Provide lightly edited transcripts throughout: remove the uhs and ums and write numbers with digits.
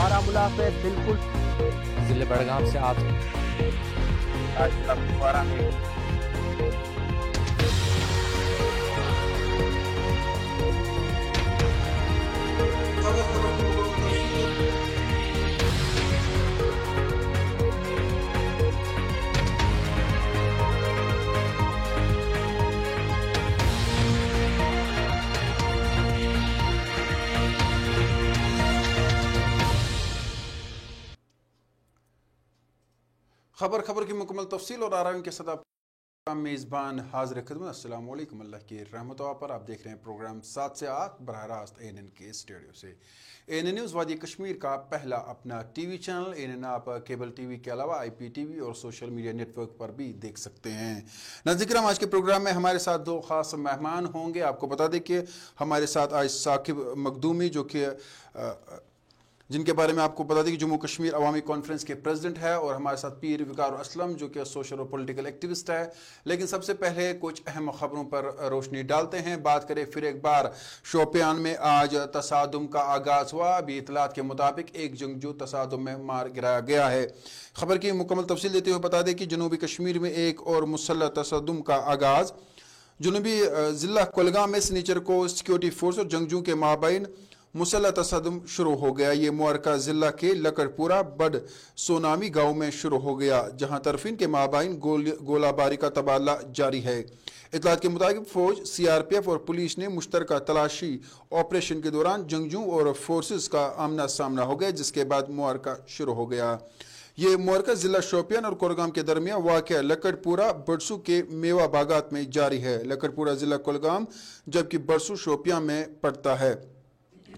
بارہمولہ سے بالکل ضلع بڑگام سے آپ خبر کی مکمل تفصیل اور آرائیوں کے ساتھ میزبان حاضر خدمت۔ السلام علیکم، اللہ کی رحمت و پر آپ دیکھ رہے ہیں پروگرام 7 سے 8 براہ راست ANN کے اسٹوڈیو سے۔ ANN نیوز وادی کشمیر کا پہلا اپنا ٹی وی چینل ANN آپ کیبل ٹی وی کے علاوہ IPTV اور سوشل میڈیا نیٹ ورک پر بھی دیکھ سکتے ہیں۔ ناظرین کرام، آج کے پروگرام میں ہمارے ساتھ دو خاص مہمان ہوں گے۔ آپ کو بتا دیں کہ ہمارے ساتھ آج ثاقب مخدومی جو کہ جن کے بارے میں آپ کو بتا دیں کہ جموں کشمیر عوامی کانفرنس کے پریزیڈنٹ ہے، اور ہمارے ساتھ پیر وقار اسلم جو کہ سوشل اور پولیٹیکل ایکٹیوسٹ ہے۔ لیکن سب سے پہلے کچھ اہم خبروں پر روشنی ڈالتے ہیں۔ بات کریں پھر ایک بار شوپیان میں آج تصادم کا آغاز ہوا۔ ابھی اطلاعات کے مطابق ایک جنگجو تصادم میں مار گرایا گیا ہے۔ خبر کی مکمل تفصیل دیتے ہوئے بتا دیں کہ جنوبی کشمیر میں ایک اور مسلح تصادم کا آغاز۔ جنوبی ضلع کولگام میں سنیچر کو سیکیورٹی فورس اور جنگجو کے مابین مسلح تصادم شروع ہو گیا۔ یہ معرکہ ضلع کے لکڑ پورہ بڑ سونامی گاؤں میں شروع ہو گیا، جہاں طرفین کے مابین گولہ باری کا تبادلہ جاری ہے۔ اطلاعات کے مطابق فوج، CRPF اور پولیس نے مشترکہ تلاشی آپریشن کے دوران جنگجو اور فورسز کا آمنا سامنا ہو گیا، جس کے بعد معرکہ شروع ہو گیا۔ یہ معرکہ ضلع شوپیان اور کولگام کے درمیان واقع لکڑ پورہ بڑسو کے میوہ باغات میں جاری ہے۔ لکڑ پورہ ضلع کولگام جبکہ بڑسو شوپیان میں پڑتا ہے۔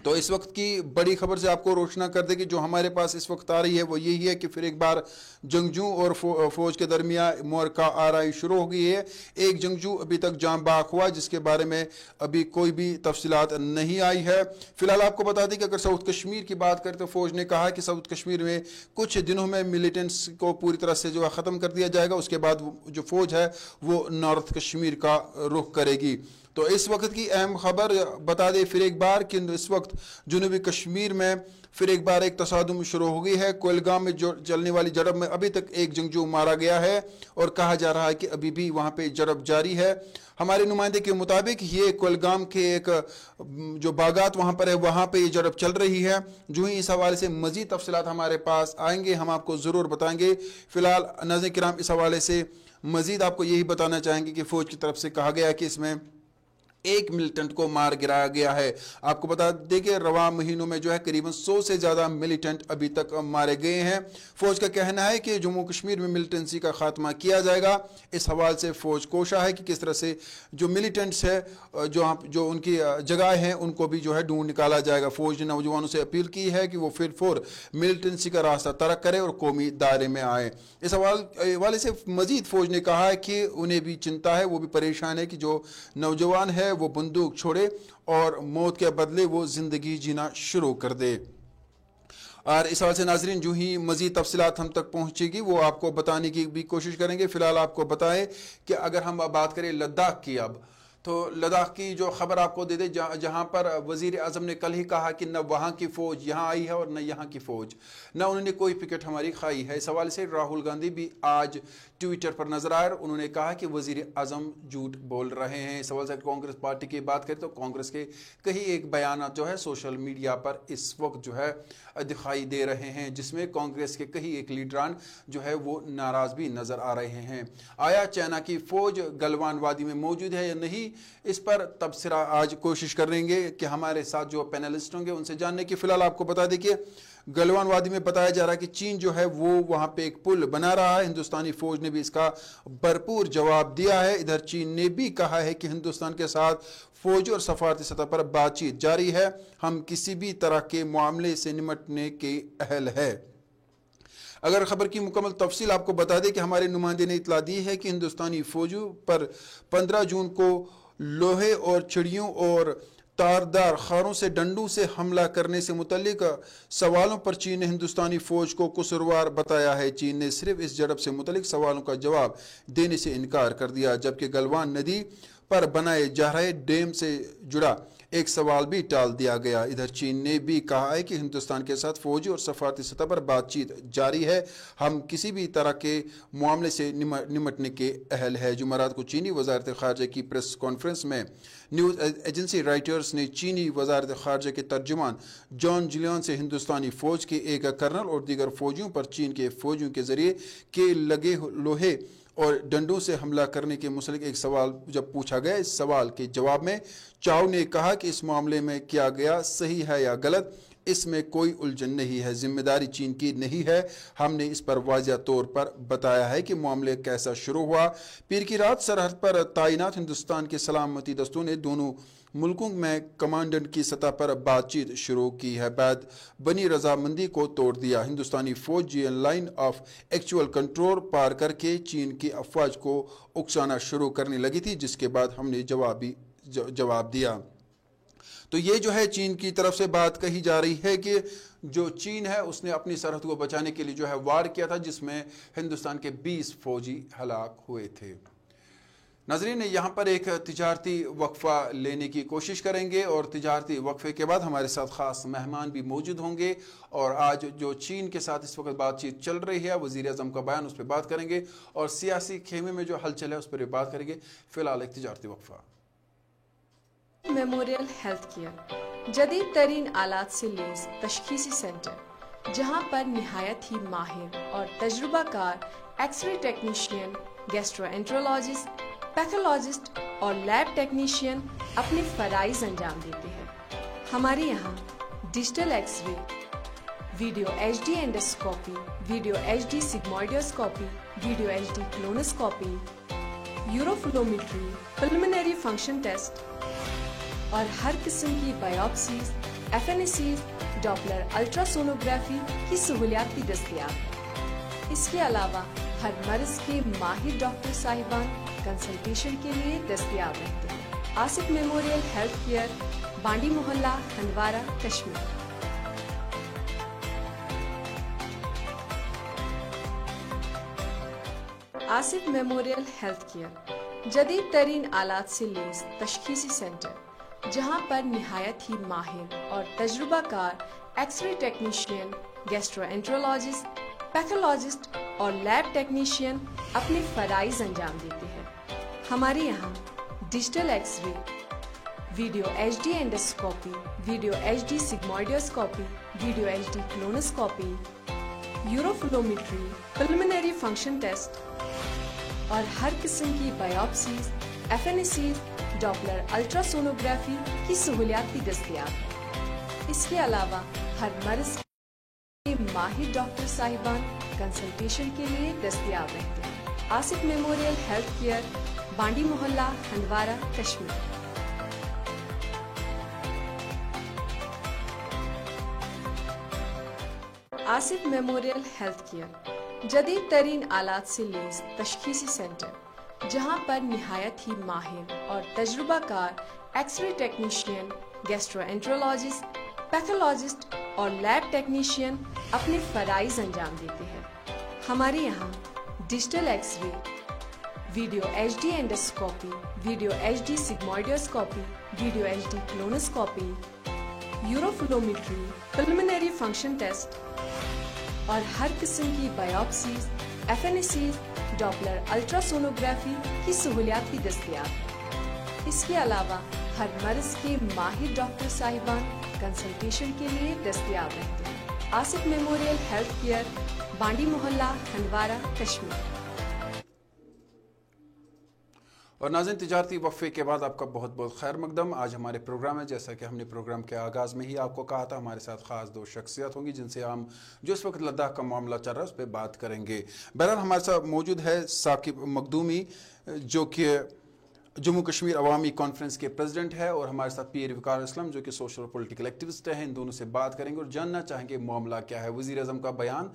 تو اس وقت کی بڑی خبر سے آپ کو روشنا کر دے کہ جو ہمارے پاس اس وقت آ رہی ہے وہ یہی ہے کہ پھر ایک بار جنگجو اور فوج کے درمیان معرکہ آرائی شروع ہو گئی ہے۔ ایک جنگجو ابھی تک جان باق ہوا، جس کے بارے میں ابھی کوئی بھی تفصیلات نہیں آئی ہے۔ فی الحال آپ کو بتا دیں کہ اگر ساؤتھ کشمیر کی بات کرتے تو فوج نے کہا کہ ساؤتھ کشمیر میں کچھ دنوں میں ملیٹنٹس کو پوری طرح سے جو ہے ختم کر دیا جائے گا، اس کے بعد جو فوج ہے وہ نارتھ کشمیر کا رخ کرے گی۔ تو اس وقت کی اہم خبر بتا دیں پھر ایک بار کہ اس وقت جنوبی کشمیر میں پھر ایک بار ایک تصادم شروع ہو گئی ہے۔ کولگام میں جو چلنے والی جھڑپ میں ابھی تک ایک جنگجو مارا گیا ہے، اور کہا جا رہا ہے کہ ابھی بھی وہاں پہ جھڑپ جاری ہے۔ ہمارے نمائندے کے مطابق یہ کولگام کے ایک جو باغات وہاں پر ہے، وہاں پہ یہ جھڑپ چل رہی ہے۔ جو ہی اس حوالے سے مزید تفصیلات ہمارے پاس آئیں گے، ہم آپ کو ضرور بتائیں گے۔ فی الحال ناظرین کرام، اس حوالے سے مزید آپ کو یہی بتانا چاہیں گے کہ فوج کی طرف سے کہا گیا کہ اس میں ایک ملیٹنٹ کو مار گرایا گیا ہے۔ آپ کو بتا دیں کہ رواں مہینوں میں جو ہے قریباً 100 سے زیادہ ملیٹنٹ ابھی تک مارے گئے ہیں۔ فوج کا کہنا ہے کہ جموں کشمیر میں ملیٹنسی کا خاتمہ کیا جائے گا۔ اس حوالے سے فوج کوشاں ہے کہ کس طرح سے جو ملیٹنٹس ہے جو ان کی جگہ ہیں ان کو بھی جو ہے ڈھونڈ نکالا جائے گا۔ فوج نے نوجوانوں سے اپیل کی ہے کہ وہ پھر ملیٹنسی کا راستہ ترک کرے اور قومی دائرے میں آئے۔ اس حوالے سے مزید فوج نے کہا ہے کہ انہیں بھی چنتا ہے، وہ بھی پریشان ہے کہ جو نوجوان ہے وہ بندوق چھوڑے اور موت کے بدلے وہ زندگی جینا شروع کر دے۔ اور اس حوالے سے ناظرین جو ہی مزید تفصیلات ہم تک پہنچے گی وہ آپ کو بتانے کی بھی کوشش کریں گے۔ فی الحال آپ کو بتائیں کہ اگر ہم بات کریں لداخ کی، اب تو لداخ کی جو خبر آپ کو دے دے، جہاں پر وزیر اعظم نے کل ہی کہا کہ نہ وہاں کی فوج یہاں آئی ہے اور نہ یہاں کی فوج، نہ انہوں نے کوئی پکٹ ہماری کھائی ہے۔ اس حوالے سے راہل گاندھی بھی آج ٹویٹر پر نظر آئے، انہوں نے کہا کہ وزیر اعظم جھوٹ بول رہے ہیں۔ اس حوالے سے کانگریس پارٹی کی بات کریں تو کانگریس کے کئی ایک بیانات جو ہے سوشل میڈیا پر اس وقت جو ہے دکھائی دے رہے ہیں، جس میں کانگریس کے کئی ایک لیڈران جو ہے وہ ناراض بھی نظر آ رہے ہیں۔ آیا چائنا کی فوج گلوان وادی میں موجود ہے یا نہیں، اس پر تبصرہ آج کوشش کریں گے کہ ہمارے ساتھ جو پینلسٹ ہوں گے ان سے جاننے کی۔ فی الحال آپ کو بتا دیں کہ گلوان وادی میں بتایا جا رہا ہے کہ چین جو ہے وہ وہاں پہ ایک پل بنا رہا ہے۔ ہندوستانی فوج نے بھی اس کا بھرپور جواب دیا ہے۔ ادھر چین نے بھی کہا ہے کہ ہندوستان کے ساتھ فوجی اور سفارتی سطح پر بات چیت جاری ہے، ہم کسی بھی طرح کے معاملے سے نمٹنے کے اہل ہے۔ اگر خبر کی مکمل تفصیل آپ کو بتا دیں کہ ہمارے نمائندے نے اطلاع دی ہے کہ ہندوستانی فوجوں پر 15 جون کو لوہے اور چھڑیوں اور تاردار خاروں سے ڈنڈوں سے حملہ کرنے سے متعلق سوالوں پر چین نے ہندوستانی فوج کو قصوروار بتایا ہے۔ چین نے صرف اس جھڑپ سے متعلق سوالوں کا جواب دینے سے انکار کر دیا، جبکہ گلوان ندی پر بنائے جا رہے ڈیم سے جڑا एक सवाल भी टाल दिया गया। इधर चीन ने भी कहा है कि हिंदुस्तान के साथ फौजी और सफारती सतह पर बातचीत जारी है, हम किसी भी तरह के मामले से निमटने के अहल है। जुमेरात को चीनी वजारत खारजा की प्रेस कॉन्फ्रेंस में न्यूज़ एजेंसी राइटर्स ने चीनी वजारत खारजा के तर्जुमान जॉन जिलियन से हिंदुस्तानी फौज के एक कर्नल और दीगर फौजियों पर चीन के फौजियों के जरिए के लगे लोहे और डंडों से हमला करने के मुतल्लिक एक सवाल जब पूछा गया, इस सवाल के जवाब में चाउ ने कहा कि इस मामले में किया गया सही है या गलत, इसमें कोई उलझन नहीं है, जिम्मेदारी चीन की नहीं है। हमने इस पर वाज़िह तौर पर बताया है कि मामले कैसा शुरू हुआ। पीर की रात सरहद पर तैनात हिंदुस्तान के सलामती दस्तों ने दोनों मुल्कों में कमांडेंट की सतह पर बातचीत शुरू की है। बाद बनी रजामंदी को तोड़ दिया। हिंदुस्तानी फौज जी लाइन ऑफ एक्चुअल कंट्रोल पार करके चीन की अफवाज को उकसाना शुरू करने लगी थी, जिसके बाद हमने जवाब दिया। तो ये जो है चीन की तरफ से बात कही जा रही है कि जो चीन है उसने अपनी सरहद को बचाने के लिए जो है वार किया था, जिसमें हिंदुस्तान के 20 फौजी हलाक हुए थे। नाज़रीन, यहाँ पर एक तिजारती वक्फा लेने की कोशिश करेंगे और तिजारती वक्फे के बाद हमारे साथ ख़ास मेहमान भी मौजूद होंगे और आज जो चीन के साथ इस वक्त बातचीत चल रही है, वज़ीर आज़म का बयान, उस पर बात करेंगे और सियासी खेमे में जो हलचल है उस पर भी बात करेंगे। फ़िलहाल एक तिजारती वक्फा। मेमोरियल हेल्थ केयर जदीद तरीन आलात से लैस तशखीसी सेंटर, जहां पर निहायत ही माहिर और तजुर्बाकार एक्सरे टेक्नीशियन, गैस्ट्रोएंट्रोलॉजिस्ट, पैथोलॉजिस्ट और लैब टेक्नीशियन अपने फ़राइज़ अंजाम देते हैं। हमारे यहाँ digital X-ray, video HD endoscopy, video HD sigmoidoscopy, video HD colonoscopy, uroflowmetry, preliminary function test और हर किस्म की बायोप्सीज, FNACs, डॉपलर अल्ट्रासोनोग्राफी की सहूलियात भी दस्तयाब है। इसके अलावा हर मर्ज के माहिर डॉक्टर साहिबान कंसल्टेशन के लिए दस्तयाब रहते हैं। आसिफ मेमोरियल हेल्थ केयर, बांडी मोहल्ला, Handwara, Kashmir. Asif memorial health care जदीद तरीन आलात से लैस तशखीसी सेंटर, जहां पर निहायत ही माहिर और तजुर्बाकार एक्सरे टेक्नीशियन, गैस्ट्रोएंट्रोलॉजिस्ट, पैथोलॉजिस्ट और लैब टेक्नीशियन अपने फ़राइज़ अंजाम देते हैं। हमारे यहाँ digital X-ray, video HD endoscopy, video HD sigmoidoscopy, video HD colonoscopy, uroflowmetry, preliminary function test और हर किस्म की बायोप्सीज, FNACs, डॉपलर अल्ट्रासोनोग्राफी की सहूलियात भी दस्तयाब है। इसके अलावा हर मर्ज के माहिर डॉक्टर साहिबान कंसल्टेशन के लिए दस्तयाब रहते हैं। आसिफ मेमोरियल हेल्थ केयर, बांडी मोहल्ला, Handwara, Kashmir. Asif memorial health care जदीद तरीन आलात से लैस तशखीसी सेंटर, जहां पर निहायत ही माहिर और तजुर्बाकार एक्सरे टेक्नीशियन, गैस्ट्रोएंट्रोलॉजिस्ट, पैथोलॉजिस्ट और लैब टेक्नीशियन अपने फ़राइज़ अंजाम देते हैं। हमारे यहाँ digital X-ray, video HD endoscopy, video HD sigmoidoscopy, video HD colonoscopy, uroflowmetry, preliminary function test और हर किस्म की बायोप्सीज, FNACs, डॉपलर अल्ट्रासोनोग्राफी की सहूलियात भी दस्तयाब है। इसके अलावा हर मर्ज के माहिर डॉक्टर साहिबान कंसल्टेशन के लिए दस्तयाब रहते हैं। आसिफ मेमोरियल हेल्थ केयर, बांडी मोहल्ला, हंदवारा, कश्मीर। और नाज़रीन, तिजारती वक्फे के बाद आपका बहुत बहुत खैर मकदम। आज हमारे प्रोग्राम है, जैसा कि हमने प्रोग्राम के आगाज़ में ही आपको कहा था, हमारे साथ ख़ास दो शख्सियत होंगी जिनसे हम जो इस वक्त लद्दाख का मामला चल रहा है उस पर बात करेंगे। बहरहाल हमारे साथ मौजूद है साकिब मखदूमी, जो कि जम्मू कश्मीर अवामी कॉन्फ्रेंस के प्रेसिडेंट है, और हमारे साथ पीर वकार असलम जो कि सोशल पॉलिटिकल एक्टिविस्ट हैं। इन दोनों से बात करेंगे और जानना चाहेंगे मामला क्या है। वज़ीर आज़म का बयान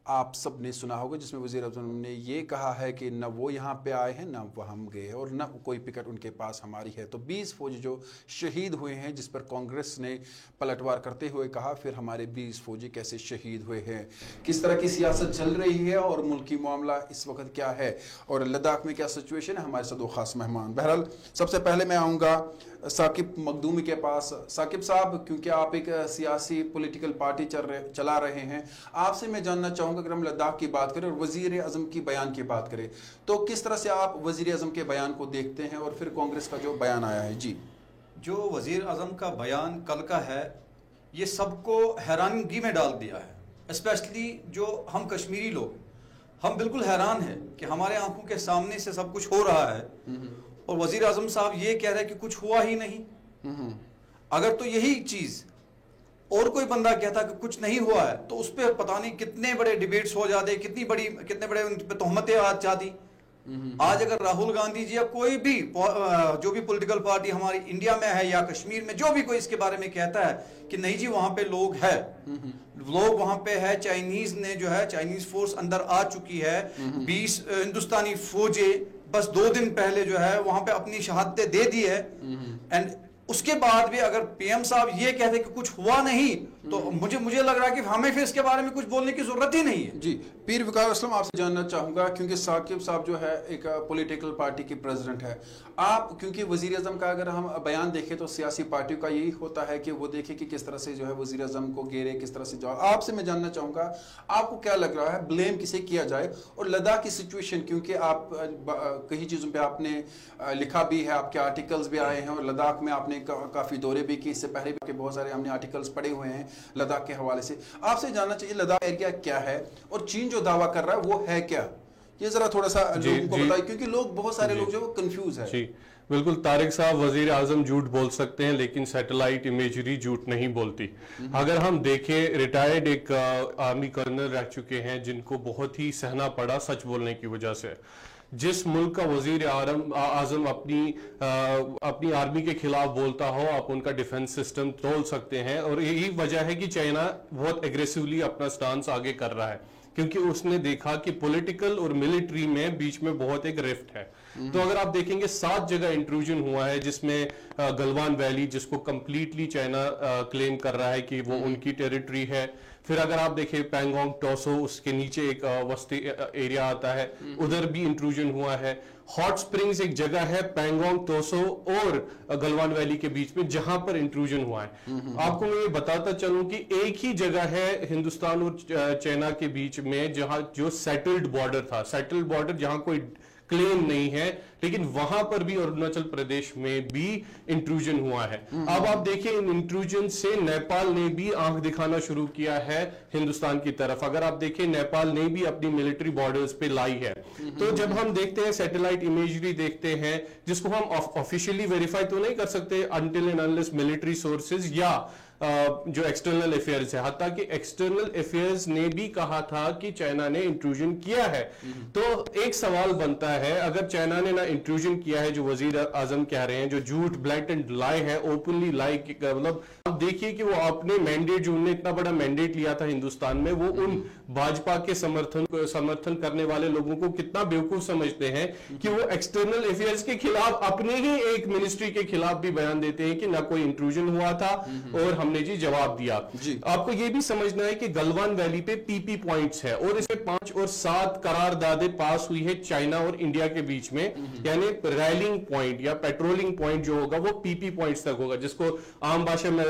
آپ سب نے سنا ہوگا, جس میں وزیر اعظم نے یہ کہا ہے کہ نہ وہ یہاں پہ آئے ہیں نہ وہ ہم گئے ہیں اور نہ کوئی ٹکٹ ان کے پاس ہماری ہے. تو 20 فوجی جو شہید ہوئے ہیں, جس پر کانگریس نے پلٹوار کرتے ہوئے کہا پھر ہمارے 20 فوجی کیسے شہید ہوئے ہیں, کس طرح کی سیاست چل رہی ہے اور ملکی معاملہ اس وقت کیا ہے اور لداخ میں کیا سچویشن ہے. ہمارے ساتھ دو خاص مہمان. بہرحال سب سے پہلے میں آؤں گا ثاقب مخدومی کے پاس. ثاقب صاحب, کیونکہ آپ ایک سیاسی پولیٹیکل پارٹی چلا رہے ہیں, آپ سے میں جاننا چاہوں گا اگر ہم لداخ کی بات کریں اور وزیر اعظم کی بیان کی بات کریں تو کس طرح سے آپ وزیر اعظم کے بیان کو دیکھتے ہیں اور پھر کانگریس کا جو بیان آیا ہے. جی, جو وزیر اعظم کا بیان کل کا ہے یہ سب کو حیرانگی میں ڈال دیا ہے, اسپیشلی جو ہم کشمیری لوگ, ہم بالکل حیران ہیں کہ ہمارے آنکھوں کے سامنے سے سب کچھ ہو رہا ہے اور وزیر اعظم صاحب یہ کہہ رہے ہیں کہ کچھ ہوا ہی نہیں. اگر تو یہی چیز اور کوئی بندہ کہتا کہ کچھ نہیں ہوا ہے تو اس پہ پتہ نہیں کتنے بڑے ڈیبیٹس ہو جاتے, کتنے بڑے ان پہ تہمتیں آ جاتی. آج اگر راہل گاندھی جی یا کوئی بھی جو بھی پولیٹیکل پارٹی ہماری انڈیا میں ہے یا کشمیر میں جو بھی کوئی اس کے بارے میں کہتا ہے کہ نہیں جی وہاں پہ لوگ ہے, لوگ وہاں پہ ہے, چائنیز نے جو ہے چائنیز فورس اندر آ چکی ہے, 20 ہندوستانی فوجیں بس 2 دن پہلے جو ہے وہاں پہ اپنی شہادتیں دے دی ہے, اینڈ اس کے بعد بھی اگر پی ایم صاحب یہ کہتے کہ کچھ ہوا نہیں تو مجھے لگ رہا ہے کہ ہمیں پھر اس کے بارے میں کچھ بولنے کی ضرورت ہی نہیں ہے. جی, پیر وقار اسلم آپ سے جاننا چاہوں گا, کیونکہ ثاقب صاحب جو ہے ایک پولیٹیکل پارٹی کی پریزیڈنٹ ہے, آپ کیونکہ وزیر اعظم کا اگر ہم بیان دیکھیں تو سیاسی پارٹیوں کا یہی ہوتا ہے کہ وہ دیکھیں کہ کس طرح سے جو ہے وزیر اعظم کو گھیرے, کس طرح سے جو. آپ سے میں جاننا چاہوں گا آپ کو کیا لگ رہا ہے, بلیم کسے کیا جائے, اور لداخ کی سچویشن, کیونکہ آپ کئی چیزوں پہ آپ نے لکھا بھی ہے, آپ کے آرٹیکلز بھی آئے ہیں اور لداخ میں آپ نے کافی دورے بھی کی, اس سے پہلے بھی بہت سارے ہم نے آرٹیکلز پڑھے ہوئے ہیں لداخ کے حوالے سے. آپ سے جاننا چاہیے لداخ ایریا کیا ہے اور چین جو دعویٰ کر رہا ہے وہ ہے کیا, یہ ذرا تھوڑا سا لوگوں کو بتائیے, کیونکہ لوگ بہت سارے لوگ جو وہ کنفیوز ہے. جی بالکل, طارق صاحب وزیر اعظم جھوٹ بول سکتے ہیں لیکن سیٹلائٹ امیجری جھوٹ نہیں بولتی. اگر ہم دیکھیں ریٹائرڈ ایک آرمی کرنل رہ چکے ہیں جن کو بہت ہی سہنا پڑا سچ بولنے کی وجہ سے. جس ملک کا وزیر اعظم اپنی آرمی کے خلاف بولتا ہو آپ ان کا ڈیفنس سسٹم تول سکتے ہیں, اور یہی وجہ ہے کہ چائنا بہت ایگریسولی اپنا سٹانس آگے کر رہا ہے کیونکہ اس نے دیکھا کہ پولیٹیکل اور ملٹری میں بیچ میں بہت ایک رفٹ ہے. تو اگر آپ دیکھیں گے 7 جگہ انٹروژن ہوا ہے, جس میں گلوان ویلی جس کو کمپلیٹلی چائنا کلیم کر رہا ہے کہ وہ ان کی ٹیریٹری ہے. پھر اگر آپ دیکھیں پینگونگ ٹوسو, اس کے نیچے ایک وسطی ایریا آتا ہے, ادھر بھی انٹروژن ہوا ہے. ہاٹ سپرنگز ایک جگہ ہے پینگونگ ٹوسو اور گلوان ویلی کے بیچ میں جہاں پر انٹروژن ہوا ہے. آپ کو میں یہ بتاتا چلوں کہ ایک ہی جگہ ہے ہندوستان اور چائنا کے بیچ میں جہاں جو سیٹلڈ بارڈر تھا, سیٹلڈ بارڈر جہاں کوئی کلیم نہیں ہے, لیکن وہاں پر بھی اروناچل پردیش میں بھی انٹروژن ہوا ہے. اب آپ دیکھیں ان انٹروژن سے نیپال نے بھی آنکھ دکھانا شروع کیا ہے ہندوستان کی طرف. اگر آپ دیکھیں نیپال نے بھی اپنی ملٹری بارڈرز پہ لائی ہے. تو جب ہم دیکھتے ہیں سیٹلائٹ امیجری دیکھتے ہیں جس کو ہم آفیشیلی ویریفائی تو نہیں کر سکتے until and unless military sources یا جو ایکسٹرنل افیئرز ہے, حتیٰ کہ ایکسٹرنل افیئرز نے بھی کہا تھا کہ چائنا نے انٹروژن کیا ہے. تو ایک سوال بنتا ہے اگر چائنا نے نہ انٹروژن کیا ہے جو وزیر اعظم کہہ رہے ہیں, جو جھوٹ بلیٹنٹ لائی ہے, اوپنلی لائی, مطلب آپ دیکھیے کہ وہ اپنے مینڈیٹ جو انہوں نے اتنا بڑا مینڈیٹ لیا تھا ہندوستان میں, وہ ان بھاجپا کے سمرتھن کرنے والے لوگوں کو کتنا بیوقوف سمجھتے ہیں کہ وہ ایکسٹرنل افیئرز کے خلاف اپنے ہی ایک منسٹری کے خلاف بھی بیان دیتے ہیں کہ نہ کوئی انٹروژن ہوا تھا اور ہم نے جی جواب دیا. آپ کو یہ بھی سمجھنا ہے کہ گلوان ویلی پہ پی پی پوائنٹس ہے اور اس میں 5 اور 7 قراردادیں پاس ہوئی ہے چائنا اور انڈیا کے بیچ میں, یعنی ریلنگ پوائنٹ یا پیٹرولنگ پوائنٹ جو ہوگا وہ پی پی پوائنٹس تک ہوگا, جس کو عام بھاشا میں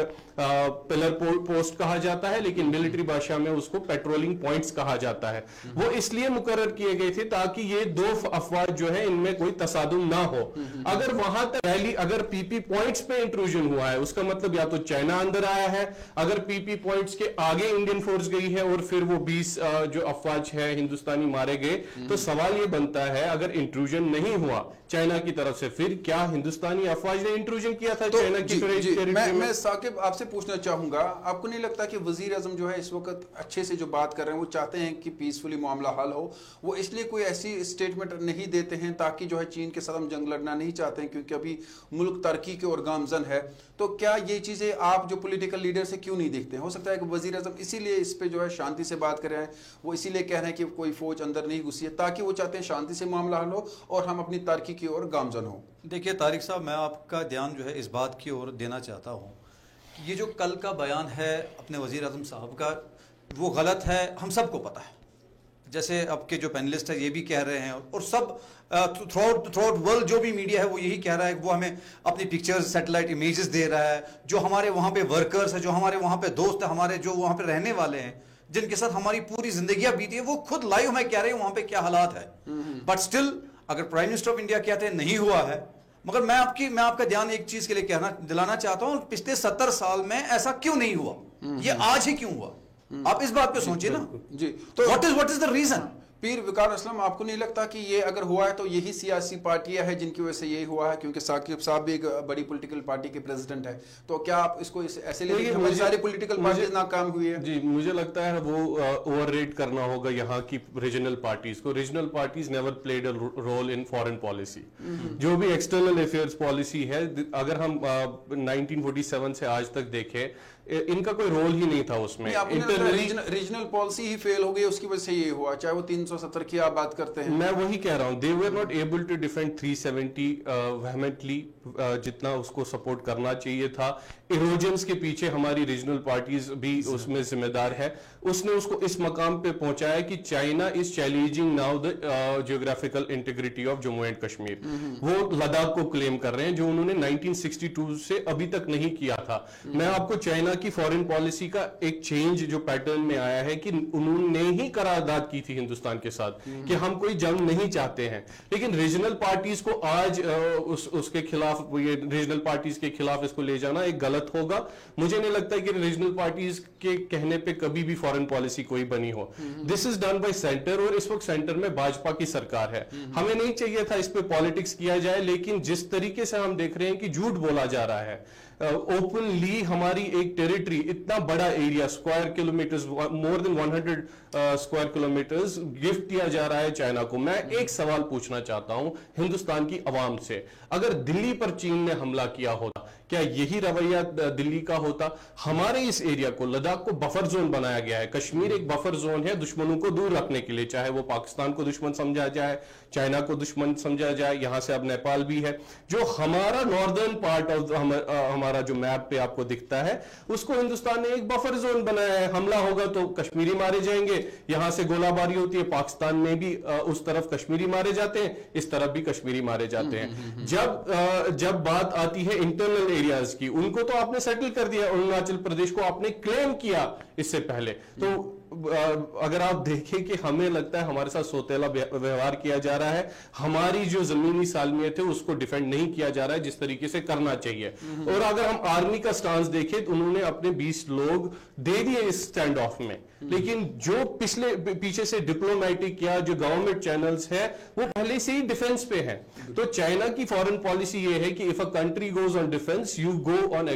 پلر پوسٹ کہا جاتا ہے لیکن ملٹری بھاشا میں اس کو پیٹرولنگ پوائنٹس کہا جاتا ہے. وہ اس لیے مقرر کیے گئے تھے تاکہ یہ 2 افواج جو ہے ان میں کوئی تصادم نہ ہو. اگر وہاں تک ریلی اگر پی پی پوائنٹس پہ انٹروژن ہوا ہے اس کا مطلب یا تو چائنا اندر آیا ہے, اگر پی پی پوائنٹس کے آگے انڈین فورس گئی ہے اور پھر وہ 20 جو افواج ہے ہندوستانی مارے گئے, تو سوال یہ بنتا ہے اگر انٹروژن نہیں ہوا, चाइना की तरफ से। फिर क्या हिंदुस्तानी अफवाज ने इंट्रूजन किया था चाइना की टेरिटरी में? मैं साकिब आपसे पूछना चाहूंगा, आपको नहीं लगता कि वजीर आजम जो है इस वक्त अच्छे से जो बात कर रहे हैं, वो चाहते हैं कि पीसफुली मामला हल हो, वो इसलिए कोई ऐसी स्टेटमेंट नहीं देते हैं ताकि जो है चीन के साथ हम जंग लड़ना नहीं चाहते हैं क्योंकि अभी मुल्क तरक्की के और गामजन है, तो क्या ये चीजें आप जो पॉलिटिकल लीडर से क्यों नहीं देखते हैं? हो सकता है कि वजीर आजम इसीलिए इस पे जो है शांति से बात कर रहे हैं, वो इसीलिए कह रहे हैं कि कोई फौज अंदर नहीं घुसी है, ताकि वो चाहते हैं शांति से मामला हल हो और हम अपनी तरक्की की ओर गामजन हो। देखिए तारिक साहब, मैं आपका ध्यान जो है इस बात की ओर देना चाहता हूँ कि ये जो कल का बयान है अपने वजीर आजम साहब का, वो गलत है, हम सबको पता है। जैसे अब के जो पैनलिस्ट है ये भी कह रहे हैं, और सब थ्रू वर्ल्ड जो भी मीडिया है वो यही कह रहा है कि वो हमें अपनी पिक्चर्स, सैटेलाइट इमेजेस दे रहा है। जो हमारे वहाँ पे वर्कर्स है, जो हमारे वहाँ पे दोस्त है, हमारे जो वहाँ पे रहने वाले हैं, जिनके साथ हमारी पूरी जिंदगियां बीती है, वो खुद लाइव हमें कह रहे हैं वहाँ पे क्या हालात है। बट स्टिल अगर प्राइम मिनिस्टर ऑफ इंडिया कहते हैं नहीं हुआ है, मगर मैं आपका ध्यान एक चीज के लिए दिलाना चाहता हूँ, पिछले 70 साल में ऐसा क्यों नहीं हुआ, ये आज ही क्यों हुआ? आप इस बात पे सोचिए ना जी। तो व्हाट इज द रीजन? पीर विकार असलम, आपको नहीं लगता कि ये अगर हुआ है तो यही सियासी पार्टियां हैं जिनकी वजह से यही हुआ है? क्योंकि साकिब साहब भी एक बड़ी पॉलिटिकल पार्टी के प्रेसिडेंट है, तो क्या आप इसको ऐसे ले लीजिए हमारी सारी पॉलिटिकल पार्टी नाकाम हुई है? जी, मुझे लगता है वो ओवररेट करना होगा यहाँ की रीजनल पार्टीज को। Regional parties never played a role in foreign policy. जो भी एक्सटर्नल अफेयर्स पॉलिसी है, अगर हम 1947 से आज तक देखें, इनका कोई रोल ही नहीं था उसमें। रीजनल पॉलिसी ही फेल हो गई, उसकी वजह से ये हुआ, चाहे वो 370 की आप बात करते हैं। मैं वही कह रहा हूँ, they were not able to defend 370 vehemently जितना उसको सपोर्ट करना चाहिए था। इरोजन्स के पीछे हमारी रीजनल पार्टीज भी उसमें जिम्मेदार है। उसने उसको इस मकाम पे पहुंचाया कि China is challenging now the geographical integrity of Jammu and Kashmir. वो लद्दाख को क्लेम कर रहे हैं, जो उन्होंने 1962 से अभी तक नहीं किया था। मैं आपको चाइना की फॉरेन पॉलिसी का एक चेंज जो पैटर्न में आया है कि उन्होंने ही करारदाद की थी हिंदुस्तान के साथ कि हम कोई जंग नहीं चाहते हैं, लेकिन रीजनल पार्टीज को आज उसके खिलाफ, ये रीजनल पार्टीज के खिलाफ इसको ले जाना एक गलत होगा। मुझे नहीं लगता कि रीजनल पार्टीज के कहने पे कभी भी फॉरेन पॉलिसी कोई बनी हो। This is done by centre, और इस वक्त सेंटर में भाजपा की सरकार है। हमें नहीं चाहिए था इस पे पॉलिटिक्स किया जाए, लेकिन जिस तरीके से हम देख रहे हैं कि झूठ बोला जा रहा है, ओपनली हमारी एक टेरिटरी, इतना बड़ा area, square kilometres, more than 100 square kilometres gift किया जा रहा है चाइना को। मैं एक सवाल पूछना चाहता हूं हिंदुस्तान की आवाम से, अगर दिल्ली पर चीन ने हमला किया होता, क्या यही रवैया दिल्ली का होता? हमारे इस एरिया को, लद्दाख को बफर जोन बनाया गया है। कश्मीर एक बफर जोन है दुश्मनों को दूर रखने के लिए, चाहे वो पाकिस्तान को दुश्मन समझा जाए, चाइना को दुश्मन समझा जाए, यहां से अब नेपाल भी है। जो हमारा नॉर्दर्न पार्ट ऑफ हमारा जो मैप पे आपको दिखता है, उसको हिंदुस्तान ने एक बफर जोन बनाया है। हमला होगा तो कश्मीरी मारे जाएंगे, यहां से गोलाबारी होती है, पाकिस्तान में भी उस तरफ कश्मीरी मारे जाते हैं, इस तरफ भी कश्मीरी मारे जाते हैं। जब बात आती है इंटरनल एरियाज की, उनको तो आपने सेटल कर दिया, अरुणाचल प्रदेश को आपने क्लेम किया इससे पहले। तो अगर आप देखें कि हमें लगता है हमारे साथ सौतेला व्यवहार किया जा रहा है, हमारी जो जमीनी सालमियत है उसको डिफेंड नहीं किया जा रहा है जिस तरीके से करना चाहिए। और अगर हम आर्मी का स्टांस देखें तो उन्होंने अपने 20 लोग दे दिए इस स्टैंड ऑफ में, लेकिन जो पीछे से डिप्लोमेटिक या जो गवर्नमेंट चैनल्स है वो पहले से ही डिफेंस पे है। तो चाइना की फॉरेन पॉलिसी ये है कि if a country goes on defence, you go on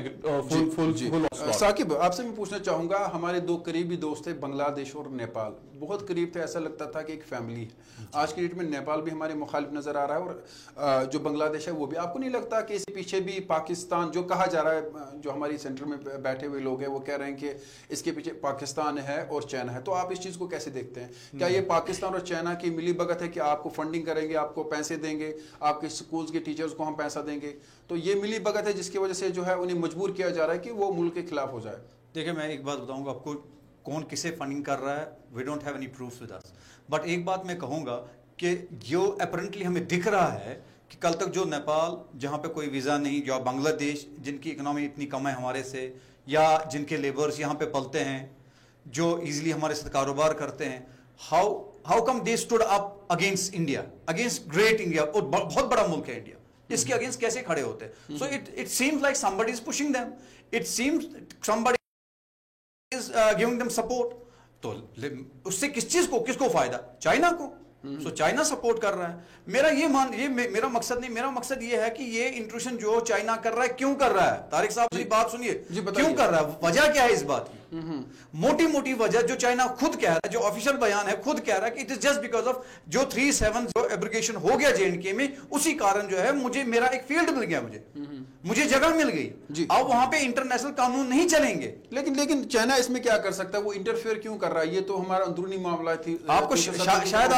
full. Saqib, आपसे मैं पूछना चाहूंगा, हमारे दो करीबी दोस्त थे, बांग्लादेश और नेपाल, बहुत करीब थे, ऐसा लगता था कि एक फैमिली है। आज की डेट में नेपाल भी हमारे मुखालिफ नजर आ रहा है, और जो बांग्लादेश है वो भी। आपको नहीं लगता कि इसके पीछे भी पाकिस्तान, जो कहा जा रहा है, जो हमारी सेंटर में बैठे हुए लोग हैं वो कह रहे हैं कि इसके पीछे पाकिस्तान है और चाइना है, तो आप इस चीज को कैसे देखते हैं? क्या ये पाकिस्तान और चाइना की मिली भगत है कि आपको फंडिंग करेंगे, आपको पैसे देंगे, आपके स्कूल्स के टीचर्स को हम पैसा देंगे, तो ये मिली भगत है जिसकी वजह से जो है उन्हें मजबूर किया जा रहा है कि वो मुल्क के खिलाफ हो जाए? देखिए, मैं एक बात बताऊंगा आपको, कौन किसे फंडिंग कर रहा है, we don't have any proof with us, but एक बात मैं कहूंगा कि जो अपरेंटली हमें दिख रहा है कि कल तक जो नेपाल, जहां पे कोई वीज़ा नहीं, जो बांग्लादेश जिनकी इकोनॉमी इतनी कम है हमारे से, या जिनके लेबर्स यहाँ पे पलते हैं, जो इजीली हमारे साथ कारोबार करते हैं, how come they stood up against India, against great India, और बहुत बड़ा मुल्क है इंडिया, इसके अगेंस्ट कैसे खड़े होते हैं? So it seems like somebody is pushing them, it seems somebody is giving them support. तो उससे किस चीज को, किसको फायदा? चाइना को, سو چائنا سپورٹ کر رہا ہے. میرا مقصد نہیں, میرا مقصد یہ ہے کہ یہ انٹروشن جو چائنا کر رہا ہے کیوں کر رہا ہے. طارق صاحب میری بات سنیے, کیوں کر رہا ہے, وجہ کیا ہے اس بات کی. موٹی وجہ جو چائنا خود کہہ رہا ہے, جو آفیشیل بیان ہے خود کہہ رہا ہے کہ it is just because of جو 37 جو ایبریگیشن ہو گیا JNK میں, اسی کارن جو ہے مجھے میرا ایک فیلڈ مل گیا, مجھے جگہ مل گئی. اب وہاں پہ انٹرنیشنل قانون نہیں چلیں گے. لیکن چائنا اس میں کیا کر سکتا ہے, وہ انٹرفیئر کیوں کر رہا ہے؟ یہ تو ہمارا اندرونی معاملہ تھی. آپ کو شاید